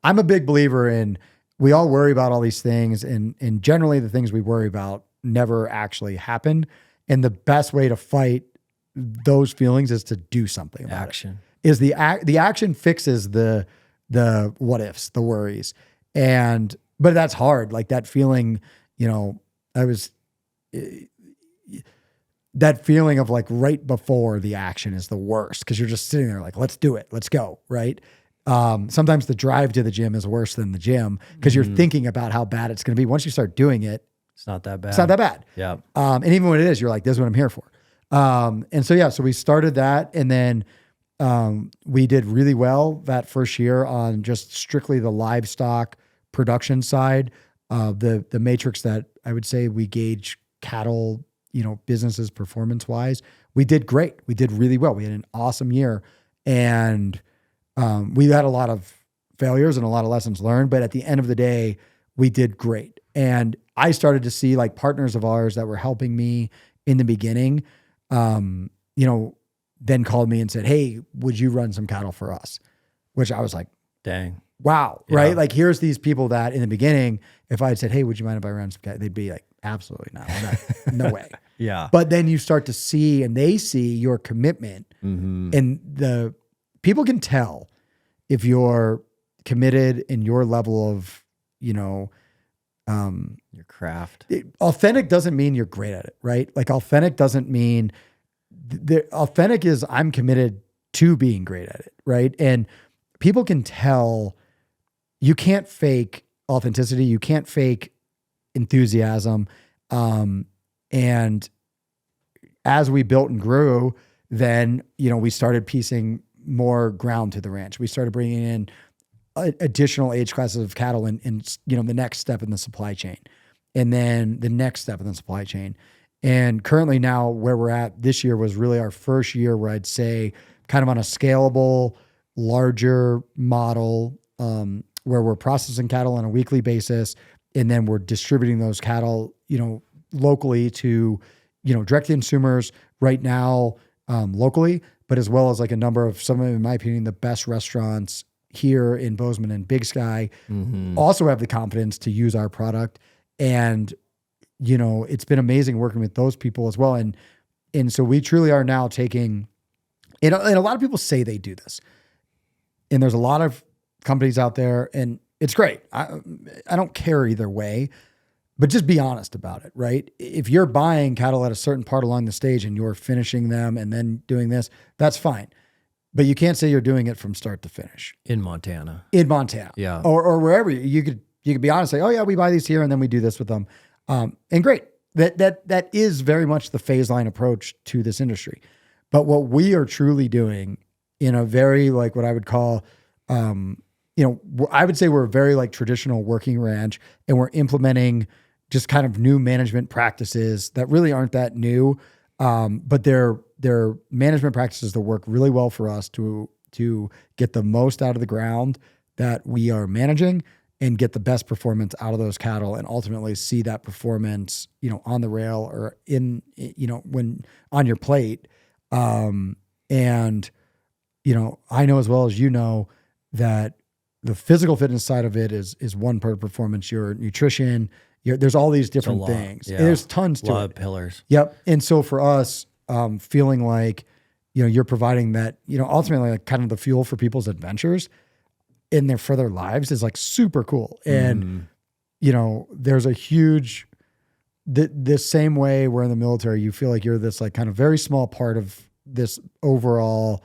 I'm a big believer in we all worry about all these things, and generally the things we worry about never actually happen. And the best way to fight those feelings is to do something about Action. it. Is the action fixes the what ifs, the worries. But that's hard. Like that feeling, that feeling of like right before the action is the worst, because you're just sitting there like, let's do it. Let's go. Right. Sometimes the drive to the gym is worse than the gym because you're thinking about how bad it's going to be. Once you start doing it, It's not that bad. it's not that bad. Yeah. And even when it is, you're like, this is what I'm here for. So we started that, and then we did really well that first year on just strictly the livestock production side. The matrix that I would say we gauge cattle, businesses performance wise, we did great. We did really well. We had an awesome year, and we had a lot of failures and a lot of lessons learned, but at the end of the day, we did great. And I started to see like partners of ours that were helping me in the beginning, then called me and said, "Hey, would you run some cattle for us?" Which I was like, Dang. wow, Yeah. right? Like here's these people that in the beginning, if I had said, "Hey, would you mind if I ran some cattle?" They'd be like, "Absolutely not. No way." Yeah. But then you start to see, and they see your commitment, and the people can tell if you're committed in your level of, Your craft. authentic doesn't mean you're great at it, right? Like authentic doesn't mean authentic is I'm committed to being great at it, right? And people can tell. You can't fake authenticity. You can't fake enthusiasm. And as we built and grew, then, we started piecing more ground to the ranch. We started bringing in additional age classes of cattle and the next step in the supply chain, and then the next step in the supply chain. And currently now where we're at this year was really our first year where I'd say kind of on a scalable, larger model, where we're processing cattle on a weekly basis, and then we're distributing those cattle, locally to, direct to consumers right now, locally, but as well as like a number of some of, in my opinion, the best restaurants here in Bozeman and Big Sky also have the confidence to use our product. And, it's been amazing working with those people as well. And so we truly are now taking, and a lot of people say they do this, and there's a lot of companies out there, and it's great. I don't care either way, but just be honest about it, right? If you're buying cattle at a certain part along the stage and you're finishing them and then doing this, that's fine. But you can't say you're doing it from start to finish. In Montana. Yeah. Or wherever you could be honest, say, "Oh yeah, we buy these here and then we do this with them." And great. That is very much the phase line approach to this industry. But what we are truly doing in a very like what I would call, I would say we're a very like traditional working ranch, and we're implementing just kind of new management practices that really aren't that new. But they're management practices that work really well for us to get the most out of the ground that we are managing and get the best performance out of those cattle, and ultimately see that performance, on the rail or in, when on your plate. And, I know as well as that the physical fitness side of it is one part of performance, your nutrition, there's all these different things. Yeah. And there's tons to it. A lot of pillars. Yep. And so for us, feeling like, you're providing that, ultimately like kind of the fuel for people's adventures in their further lives is like super cool. And, there's a huge, the same way we're in the military, you feel like you're this like kind of very small part of this overall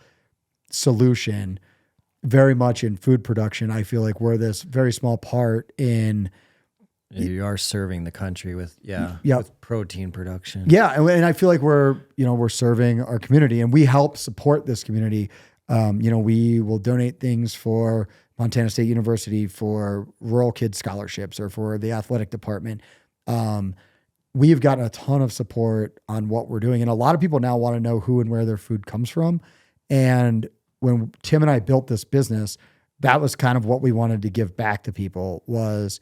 solution. Very much in food production, I feel like we're this very small part in. You are serving the country with protein production. Yeah, and I feel like we're serving our community, and we help support this community. We will donate things for Montana State University for rural kids scholarships or for the athletic department. We've gotten a ton of support on what we're doing, and a lot of people now want to know who and where their food comes from. And when Tim and I built this business, that was kind of what we wanted to give back to people. Was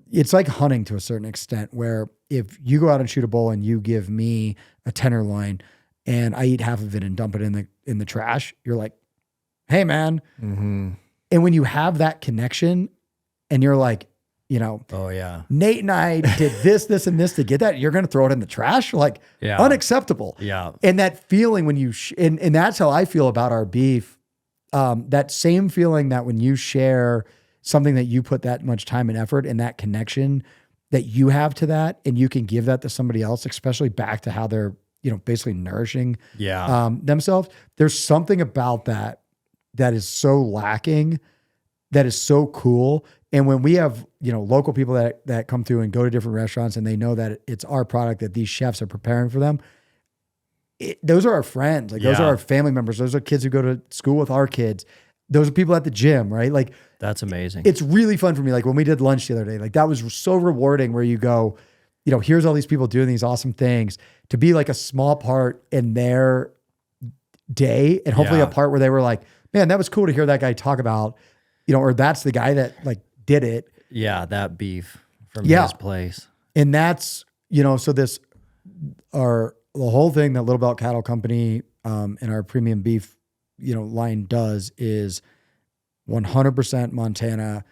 it's like hunting to a certain extent, where if you go out and shoot a bull and you give me a tenderloin and I eat half of it and dump it in the trash, you're like, "Hey man." Mm-hmm. And when you have that connection, and you're like, Oh yeah. Nate and I did this, and this to get that. You're going to throw it in the trash? Like, unacceptable. Yeah. And that feeling when you, and that's how I feel about our beef. That same feeling that when you share something that you put that much time and effort and that connection that you have to that, and you can give that to somebody else, especially back to how they're, basically nourishing themselves. There's something about that is so lacking, that is so cool. And when we have, local people that come through and go to different restaurants and they know that it's our product that these chefs are preparing for them, those are our friends. Like those are our family members. Those are kids who go to school with our kids. Those are people at the gym, right? Like that's amazing. It's really fun for me. Like when we did lunch the other day, like that was so rewarding where you go, here's all these people doing these awesome things, to be like a small part in their day, and hopefully a part where they were like, man, that was cool to hear that guy talk about, or that's the guy that like did it. Yeah. That beef from his place. And that's, so the whole thing that Little Belt Cattle Company, and our premium beef, line does is 100% Montana,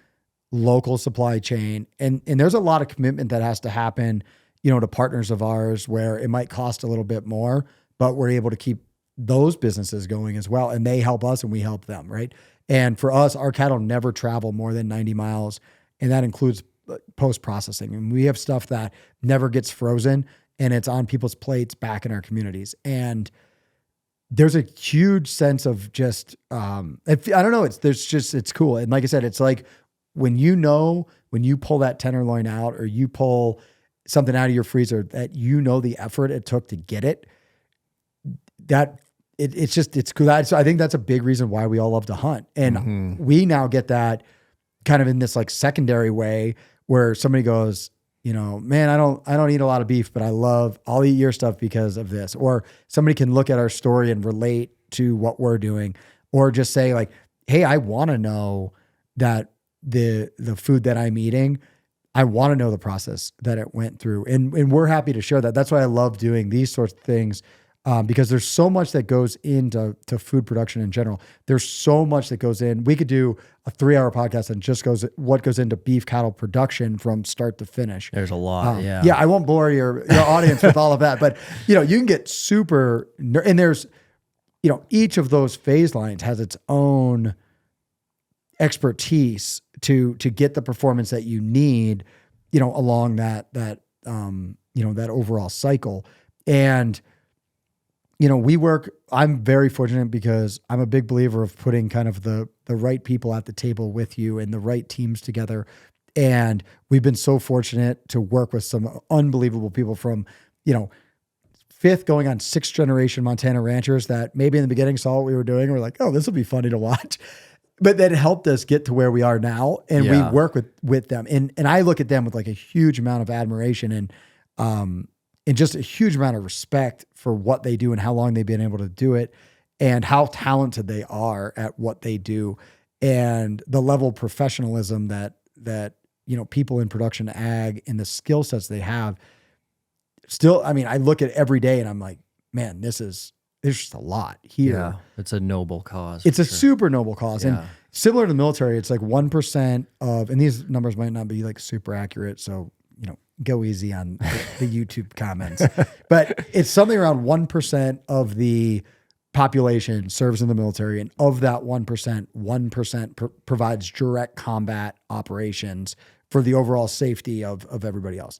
local supply chain. And there's a lot of commitment that has to happen, to partners of ours where it might cost a little bit more, but we're able to keep those businesses going as well. And they help us and we help them. Right. And for us, our cattle never travel more than 90 miles. And that includes post-processing. And we have stuff that never gets frozen and it's on people's plates back in our communities. And there's a huge sense of just, I don't know. It's cool. And like I said, it's like when you pull that tenderloin out or you pull something out of your freezer that the effort it took to get it, it's cool. So I think that's a big reason why we all love to hunt. And we now get that kind of in this like secondary way where somebody goes, man, I don't eat a lot of beef, but I'll eat your stuff because of this. Or somebody can look at our story and relate to what we're doing, or just say like, hey, I want to know that the food that I'm eating, I want to know the process that it went through. And we're happy to share that. That's why I love doing these sorts of things. Because there's so much that goes into food production in general. There's so much that goes in. We could do a 3-hour podcast and just what goes into beef cattle production from start to finish. There's a lot. Yeah. I won't bore your audience with all of that, but you can get super, and there's, each of those phase lines has its own expertise to get the performance that you need, along that overall cycle. And, I'm very fortunate because I'm a big believer of putting kind of the right people at the table with you and the right teams together. And we've been so fortunate to work with some unbelievable people from, 5th going on 6th generation Montana ranchers that maybe in the beginning saw what we were doing and were like, oh, this will be funny to watch. But that helped us get to where we are now. And we work with them. And I look at them with like a huge amount of admiration and just a huge amount of respect for what they do and how long they've been able to do it and how talented they are at what they do and the level of professionalism that people in production ag and the skill sets they have. Still, I mean, I look at it every day and I'm like, man, there's just a lot here. Yeah, it's a noble cause. It's a super noble cause. And similar to the military, it's like 1% of, and these numbers might not be like super accurate. So, go easy on the YouTube comments, but it's something around 1% of the population serves in the military. And of that 1% provides direct combat operations for the overall safety of everybody else.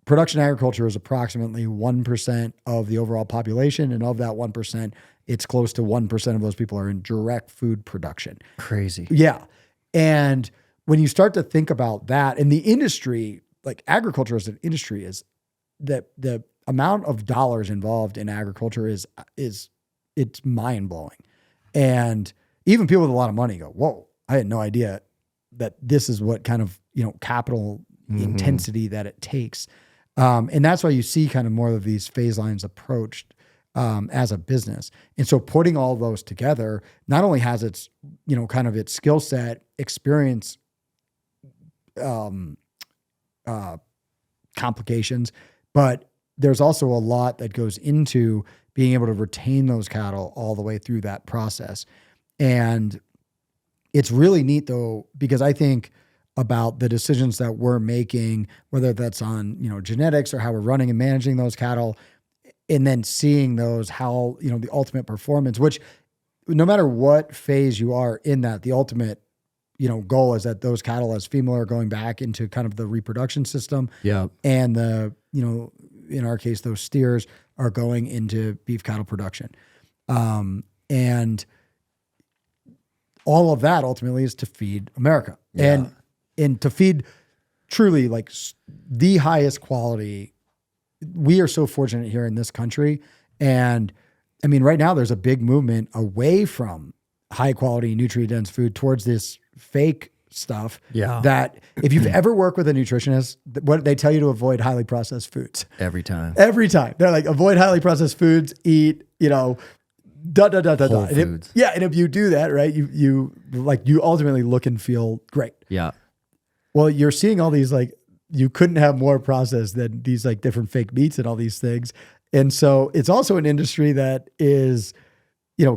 Production agriculture is approximately 1% of the overall population. And of that 1%, it's close to 1% of those people are in direct food production. Crazy. Yeah. And when you start to think about that in the industry, like agriculture as an industry is that the amount of dollars involved in agriculture is it's mind blowing. And even people with a lot of money go, whoa, I had no idea that this is what kind of, capital intensity that it takes. And that's why you see kind of more of these phase lines approached as a business. And so putting all those together not only has its, kind of its skill set, experience, complications, but there's also a lot that goes into being able to retain those cattle all the way through that process. And it's really neat though, because I think about the decisions that we're making, whether that's on, genetics or how we're running and managing those cattle, and then seeing those, how, the ultimate performance, which no matter what phase you are in that, the ultimate, goal is that those cattle as female are going back into kind of the reproduction system. Yeah. And the, in our case, those steers are going into beef cattle production. And all of that ultimately is to feed America. Yeah. And to feed truly like the highest quality. We are so fortunate here in this country. And I mean, right now there's a big movement away from high quality, nutrient dense food towards this fake stuff. Yeah. That if you've ever worked with a nutritionist, what they tell you to avoid highly processed foods. Every time. They're like, avoid highly processed foods, eat, Whole foods. And if you do that, right, you ultimately look and feel great. Yeah. Well, you're seeing all these, like, you couldn't have more processed than these like different fake meats and all these things. And so it's also an industry that is,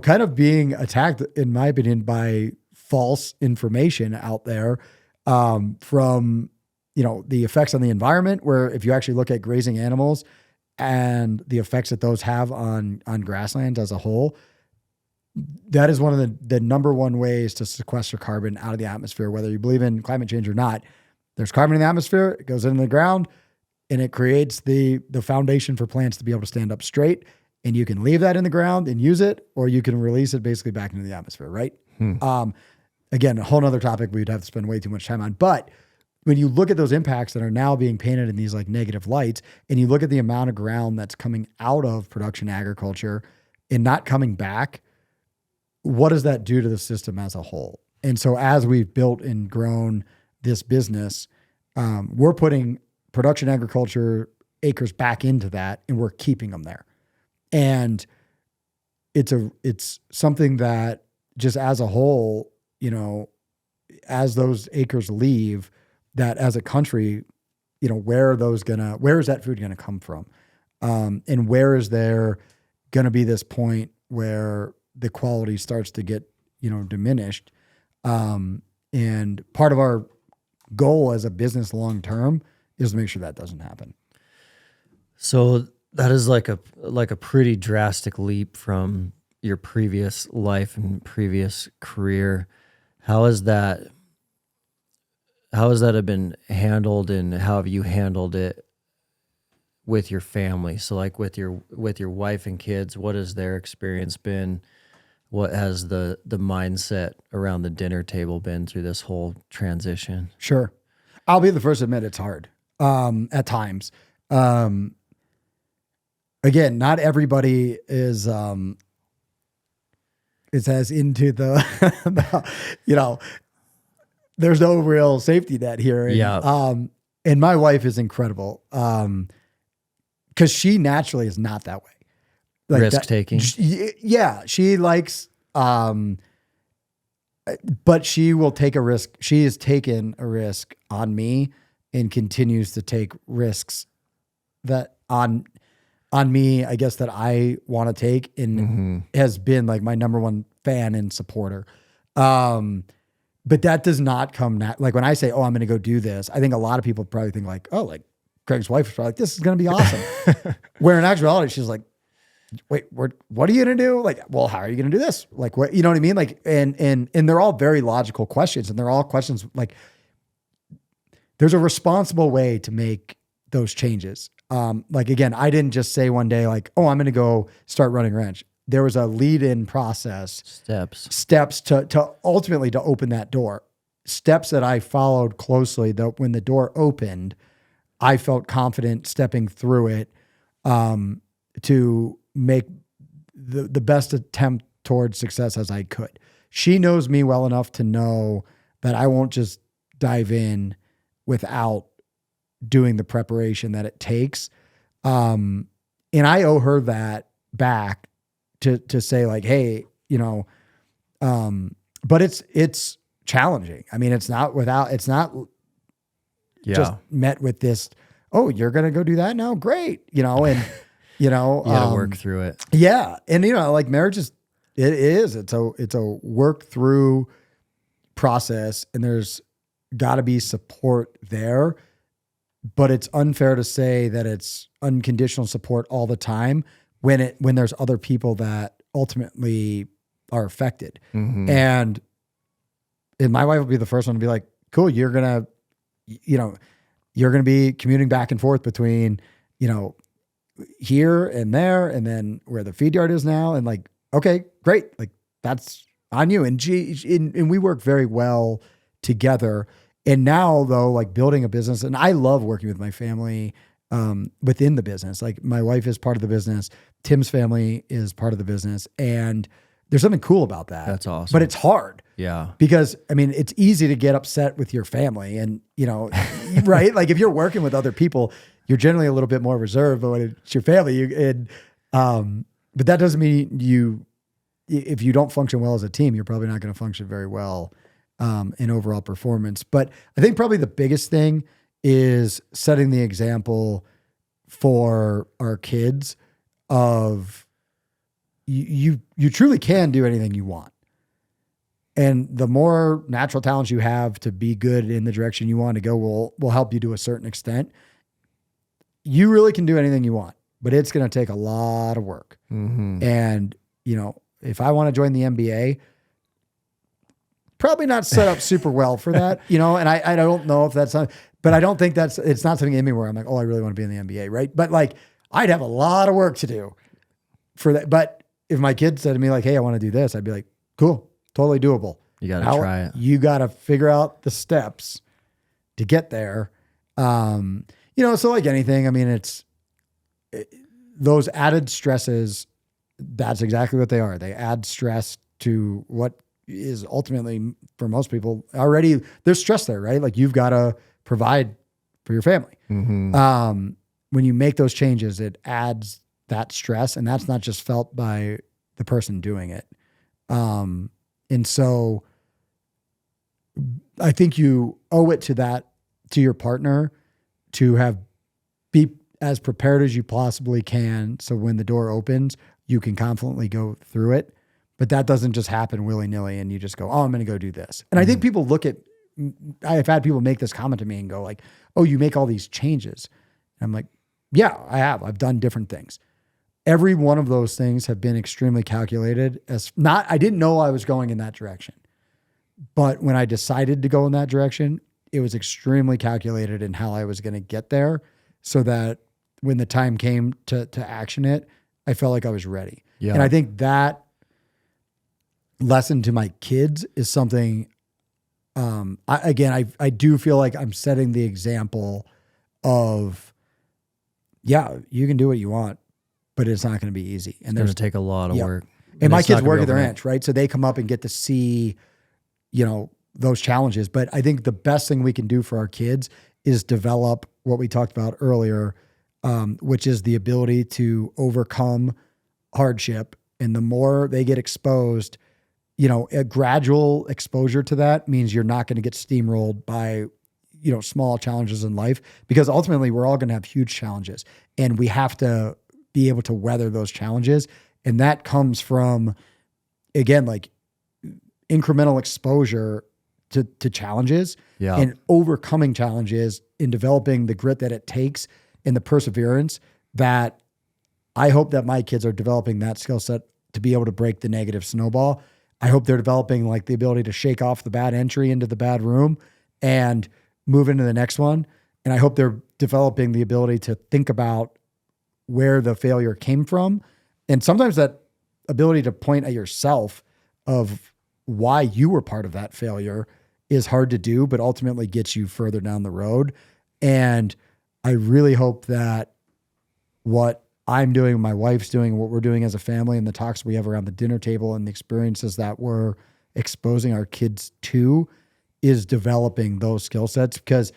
kind of being attacked, in my opinion, by false information out there, from, the effects on the environment, where if you actually look at grazing animals and the effects that those have on grasslands as a whole, that is one of the number one ways to sequester carbon out of the atmosphere, whether you believe in climate change or not. There's carbon in the atmosphere, it goes into the ground, and it creates the foundation for plants to be able to stand up straight. And you can leave that in the ground and use it, or you can release it basically back into the atmosphere, right? Again, a whole nother topic we'd have to spend way too much time on. But when you look at those impacts that are now being painted in these like negative lights, and you look at the amount of ground that's coming out of production agriculture and not coming back, what does that do to the system as a whole? And so as we've built and grown this business, we're putting production agriculture acres back into that, and we're keeping them there. And it's something that just as a whole, as those acres leave, that as a country, where is that food going to come from? And where is there going to be this point where the quality starts to get, diminished? And part of our goal as a business long-term is to make sure that doesn't happen. So that is like a pretty drastic leap from your previous life and previous career. How has that been handled, and how have you handled it with your family? So like with your wife and kids, what has their experience been? What has the mindset around the dinner table been through this whole transition? Sure. I'll be the first to admit it's hard at times. Again, not everybody is as into the, there's no real safety net here. And, Yeah. And my wife is incredible. Cause she naturally is not that way. Like risk taking. Yeah. She likes, but she will take a risk. She has taken a risk on me and continues to take risks that on me, I guess, that I want to take, and has been like my number one fan and supporter. But that does not come like when I say, oh, I'm going to go do this, I think a lot of people probably think like, oh, like Craig's wife is probably like, this is going to be awesome. Where in actuality, she's like, wait, what are you going to do? Like, well, how are you going to do this? Like, what, you know what I mean? Like, and they're all very logical questions, and they're all questions like, there's a responsible way to make those changes. Like, again, I didn't just say one day like, oh, I'm going to go start running a ranch. There was a lead-in process, steps to ultimately to open that door, steps that I followed closely. That when the door opened, I felt confident stepping through it, to make the best attempt towards success as I could. She knows me well enough to know that I won't just dive in without doing the preparation that it takes. And I owe her that back to say like, hey, but it's challenging. I mean, it's not just met with this, oh, you're going to go do that now? Great. And you gotta work through it. Yeah. And like marriage it's a work through process, and there's got to be support there, but it's unfair to say that it's unconditional support all the time when there's other people that ultimately are affected. And my wife will be the first one to be like, cool, you're going to be commuting back and forth between, here and there, and then where the feed yard is now. And like, okay, great. Like that's on you. And and we work very well together. And now though, like building a business, and I love working with my family, within the business. Like my wife is part of the business. Tim's family is part of the business. And there's something cool about that. That's awesome. But it's hard. Yeah. Because I mean, it's easy to get upset with your family and, right? Like if you're working with other people, you're generally a little bit more reserved, but when it's your family, but that doesn't mean if you don't function well as a team, you're probably not going to function very well, in overall performance. But I think probably the biggest thing is setting the example for our kids of you truly can do anything you want. And the more natural talents you have to be good in the direction you want to go will help you to a certain extent. You really can do anything you want, but it's going to take a lot of work. And, if I want to join the NBA, probably not set up super well for that, and I don't know if that's not, but I don't think it's not something in me where I'm like, oh, I really want to be in the NBA. Right. But like, I'd have a lot of work to do for that. But if my kid said to me like, hey, I want to do this, I'd be like, cool, totally doable. You got to try it. You got to figure out the steps to get there. So like anything, I mean, those added stresses, that's exactly what they are. They add stress to what is ultimately for most people already, there's stress there, right? Like you've got to provide for your family. When you make those changes, it adds that stress, and that's not just felt by the person doing it. And so I think you owe it to your partner to be as prepared as you possibly can. So when the door opens, you can confidently go through it, but that doesn't just happen willy nilly. And you just go, oh, I'm going to go do this. And I think people I've had people make this comment to me and go like, oh, you make all these changes. And I'm like, yeah, I have. I've done different things. Every one of those things have been extremely calculated. I didn't know I was going in that direction, but when I decided to go in that direction, it was extremely calculated in how I was going to get there, so that when the time came to action it, I felt like I was ready. Yeah. And I think that lesson to my kids is something, I do feel like I'm setting the example of, yeah, you can do what you want, but it's not going to be easy. And there's going to take a lot of work. And my kids work at the ranch, right? So they come up and get to see, those challenges. But I think the best thing we can do for our kids is develop what we talked about earlier, which is the ability to overcome hardship. And the more they get exposed, a gradual exposure to that means you're not going to get steamrolled by, small challenges in life, because ultimately we're all going to have huge challenges, and we have to be able to weather those challenges. And that comes from, again, like incremental exposure to challenges and overcoming challenges, in developing the grit that it takes and the perseverance that I hope that my kids are developing that skill set to be able to break the negative snowball. I hope they're developing like the ability to shake off the bad entry into the bad room and move into the next one. And I hope they're developing the ability to think about where the failure came from. And sometimes that ability to point at yourself of why you were part of that failure is hard to do, but ultimately gets you further down the road. And I really hope that what I'm doing, my wife's doing, what we're doing as a family, and the talks we have around the dinner table and the experiences that we're exposing our kids to is developing those skill sets. Because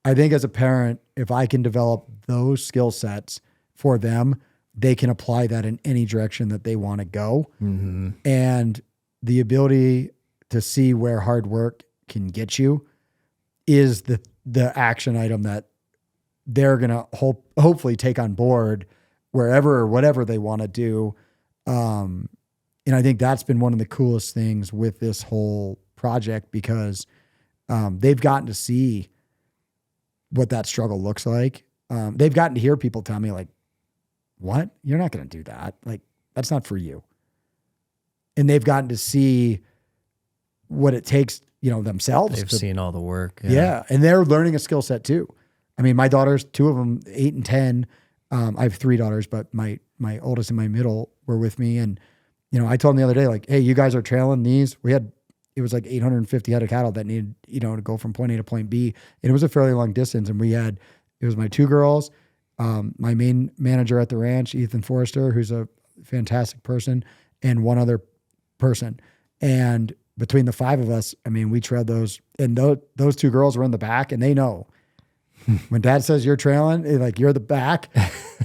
I think as a parent, if I can develop those skill sets for them, they can apply that in any direction that they want to go. And the ability to see where hard work can get you is the action item that they're going to hopefully take on board wherever or whatever they want to do. And I think that's been one of the coolest things with this whole project, because they've gotten to see what that struggle looks like. They've gotten to hear people tell me like, what? You're not going to do that. Like, that's not for you. And they've gotten to see what it takes, themselves. They've seen all the work. Yeah. And they're learning a skill set too. I mean, my daughters, 2 of them, 8 and 10, I have 3 daughters, but my oldest and my middle were with me. And, I told them the other day, like, hey, you guys are trailing these. It was like 850 head of cattle that needed, to go from point A to point B. And it was a fairly long distance. And it was my 2 girls, my main manager at the ranch, Ethan Forrester, who's a fantastic person, and 1 other person. And between the 5 of us, I mean, we trailed those, and those 2 girls were in the back, and they know when dad says you're trailing, like you're the back,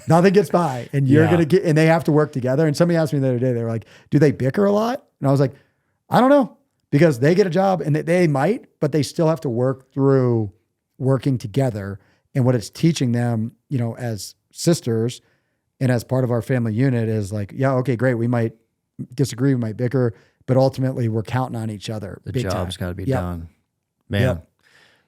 nothing gets by, and you're going to get, and they have to work together. And somebody asked me the other day, they were like, do they bicker a lot? And I was like, I don't know, because they get a job and they might, but they still have to work through working together. And what it's teaching them, as sisters and as part of our family unit is like, yeah, okay, great. We might disagree, we might bicker, but ultimately we're counting on each other. The job's got to be done. Man,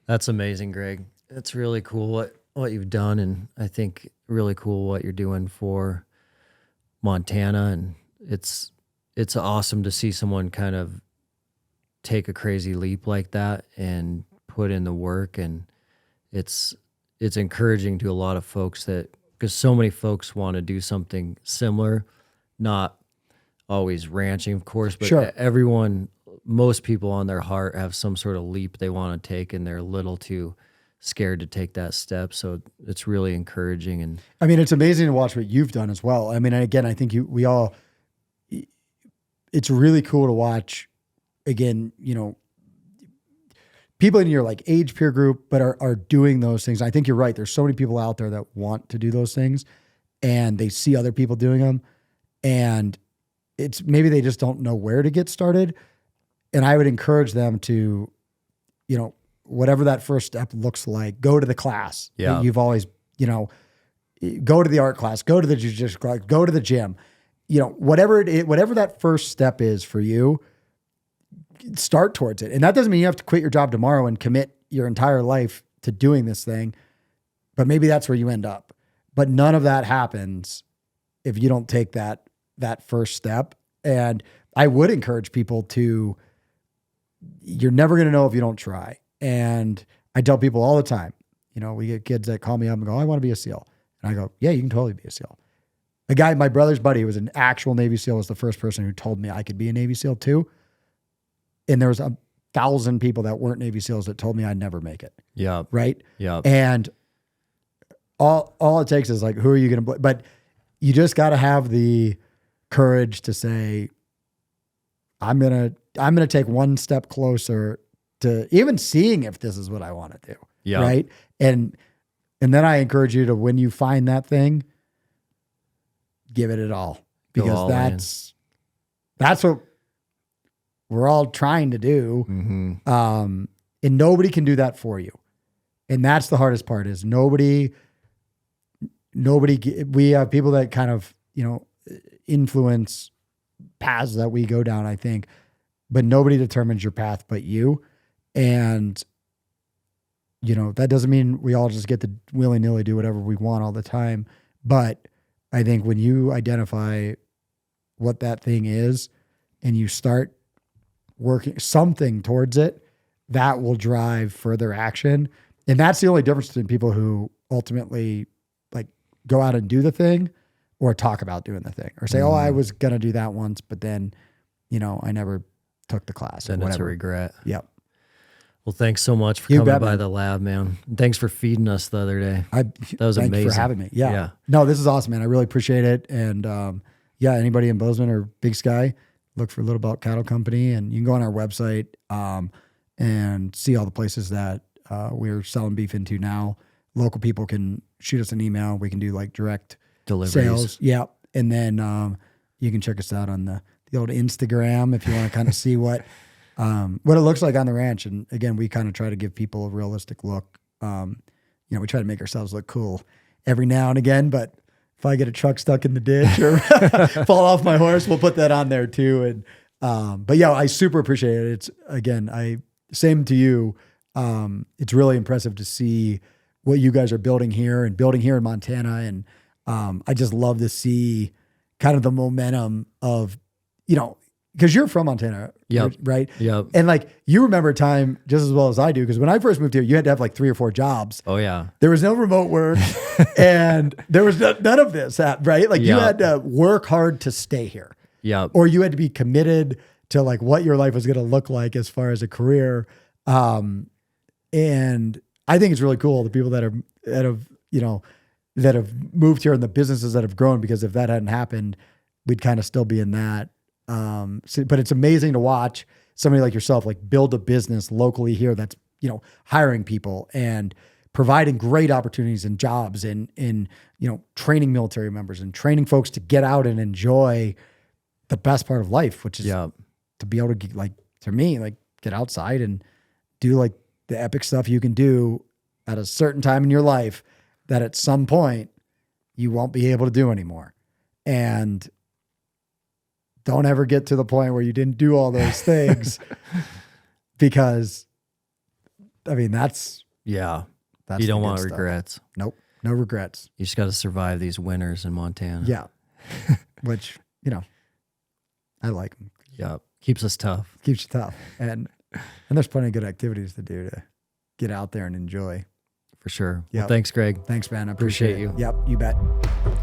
that's amazing, Greg. It's really cool what you've done, and I think really cool what you're doing for Montana. And it's awesome to see someone kind of take a crazy leap like that and put in the work. And it's encouraging to a lot of folks because so many folks want to do something similar, not always ranching, of course, but most people on their heart have some sort of leap they want to take, and they're a little too scared to take that step. So it's really encouraging. And I mean, it's amazing to watch what you've done as well. I mean, again, I think it's really cool to watch, again, people in your like age peer group, but are doing those things. I think you're right. There's so many people out there that want to do those things, and they see other people doing them, and it's maybe they just don't know where to get started. And I would encourage them to, whatever that first step looks like, go to the class. Yeah. You've always, go to the art class, go to the jiu-jitsu class, go to the gym, whatever that first step is for you, start towards it. And that doesn't mean you have to quit your job tomorrow and commit your entire life to doing this thing, but maybe that's where you end up. But none of that happens if you don't take that first step. And I would encourage people you're never going to know if you don't try. And I tell people all the time, we get kids that call me up and go, I want to be a SEAL. And I go, yeah, you can totally be a SEAL. A guy, my brother's buddy, who was an actual Navy SEAL, was the first person who told me I could be a Navy SEAL too. And there was 1,000 people that weren't Navy SEALs that told me I'd never make it. Yeah. Right. Yeah. And all it takes is like, who are you going to, but you just got to have the courage to say, I'm going to take one step closer to even seeing if this is what I want to do. Yeah. Right. And then I encourage you to, when you find that thing, give it all, because that's what we're all trying to do. Mm-hmm. And nobody can do that for you. And that's the hardest part is we have people that kind of, influence paths that we go down, I think, but nobody determines your path but you. And, that doesn't mean we all just get to willy-nilly do whatever we want all the time. But I think when you identify what that thing is and you start working something towards it, that will drive further action. And that's the only difference between people who ultimately like go out and do the thing or talk about doing the thing or say, oh, I was going to do that once, but then, I never took the class. Then it's a regret. Yep. Well, thanks so much for coming by the lab, man. And thanks for feeding us the other day. That was amazing. Thanks for having me. Yeah. No, this is awesome, man. I really appreciate it. And anybody in Bozeman or Big Sky, look for Little Belt Cattle Company, and you can go on our website and see all the places that we're selling beef into now. Local people can shoot us an email. We can do like direct deliveries. Sales. Yeah. And then you can check us out on the old Instagram if you want to kind of see what it looks like on the ranch. And again, we kind of try to give people a realistic look. We try to make ourselves look cool every now and again, but if I get a truck stuck in the ditch or fall off my horse, we'll put that on there too. And, but yeah, I super appreciate it. It's again, same to you. it's really impressive to see what you guys are building here and building here in Montana. And I just love to see kind of the momentum of, because you're from Montana, Yep. right? Yep. And like you remember a time just as well as I do, because when I first moved here, you had to have like 3 or 4 jobs. Oh yeah. There was no remote work, and there was none of this, right? Like you Yeah. had to work hard to stay here. Yep. Or you had to be committed to like what your life was going to look like as far as a career. And I think it's really cool, the people that have moved here and the businesses that have grown, because if that hadn't happened, we'd kind of still be in that. But it's amazing to watch somebody like yourself, like build a business locally here that's, hiring people and providing great opportunities and jobs and training military members and training folks to get out and enjoy the best part of life, which is to be able to get outside and do like the epic stuff you can do at a certain time in your life that at some point you won't be able to do anymore. And don't ever get to the point where you didn't do all those things because that's you the don't good want stuff. regrets. Nope. No regrets. You just got to survive these winters in Montana. Yeah. Which, I like them. Yep. Keeps us tough. Keeps you tough. And there's plenty of good activities to do to get out there and enjoy. For sure. Yep. Well, thanks, Greg. Thanks, man. I Appreciate appreciate you. it. Yep. You bet.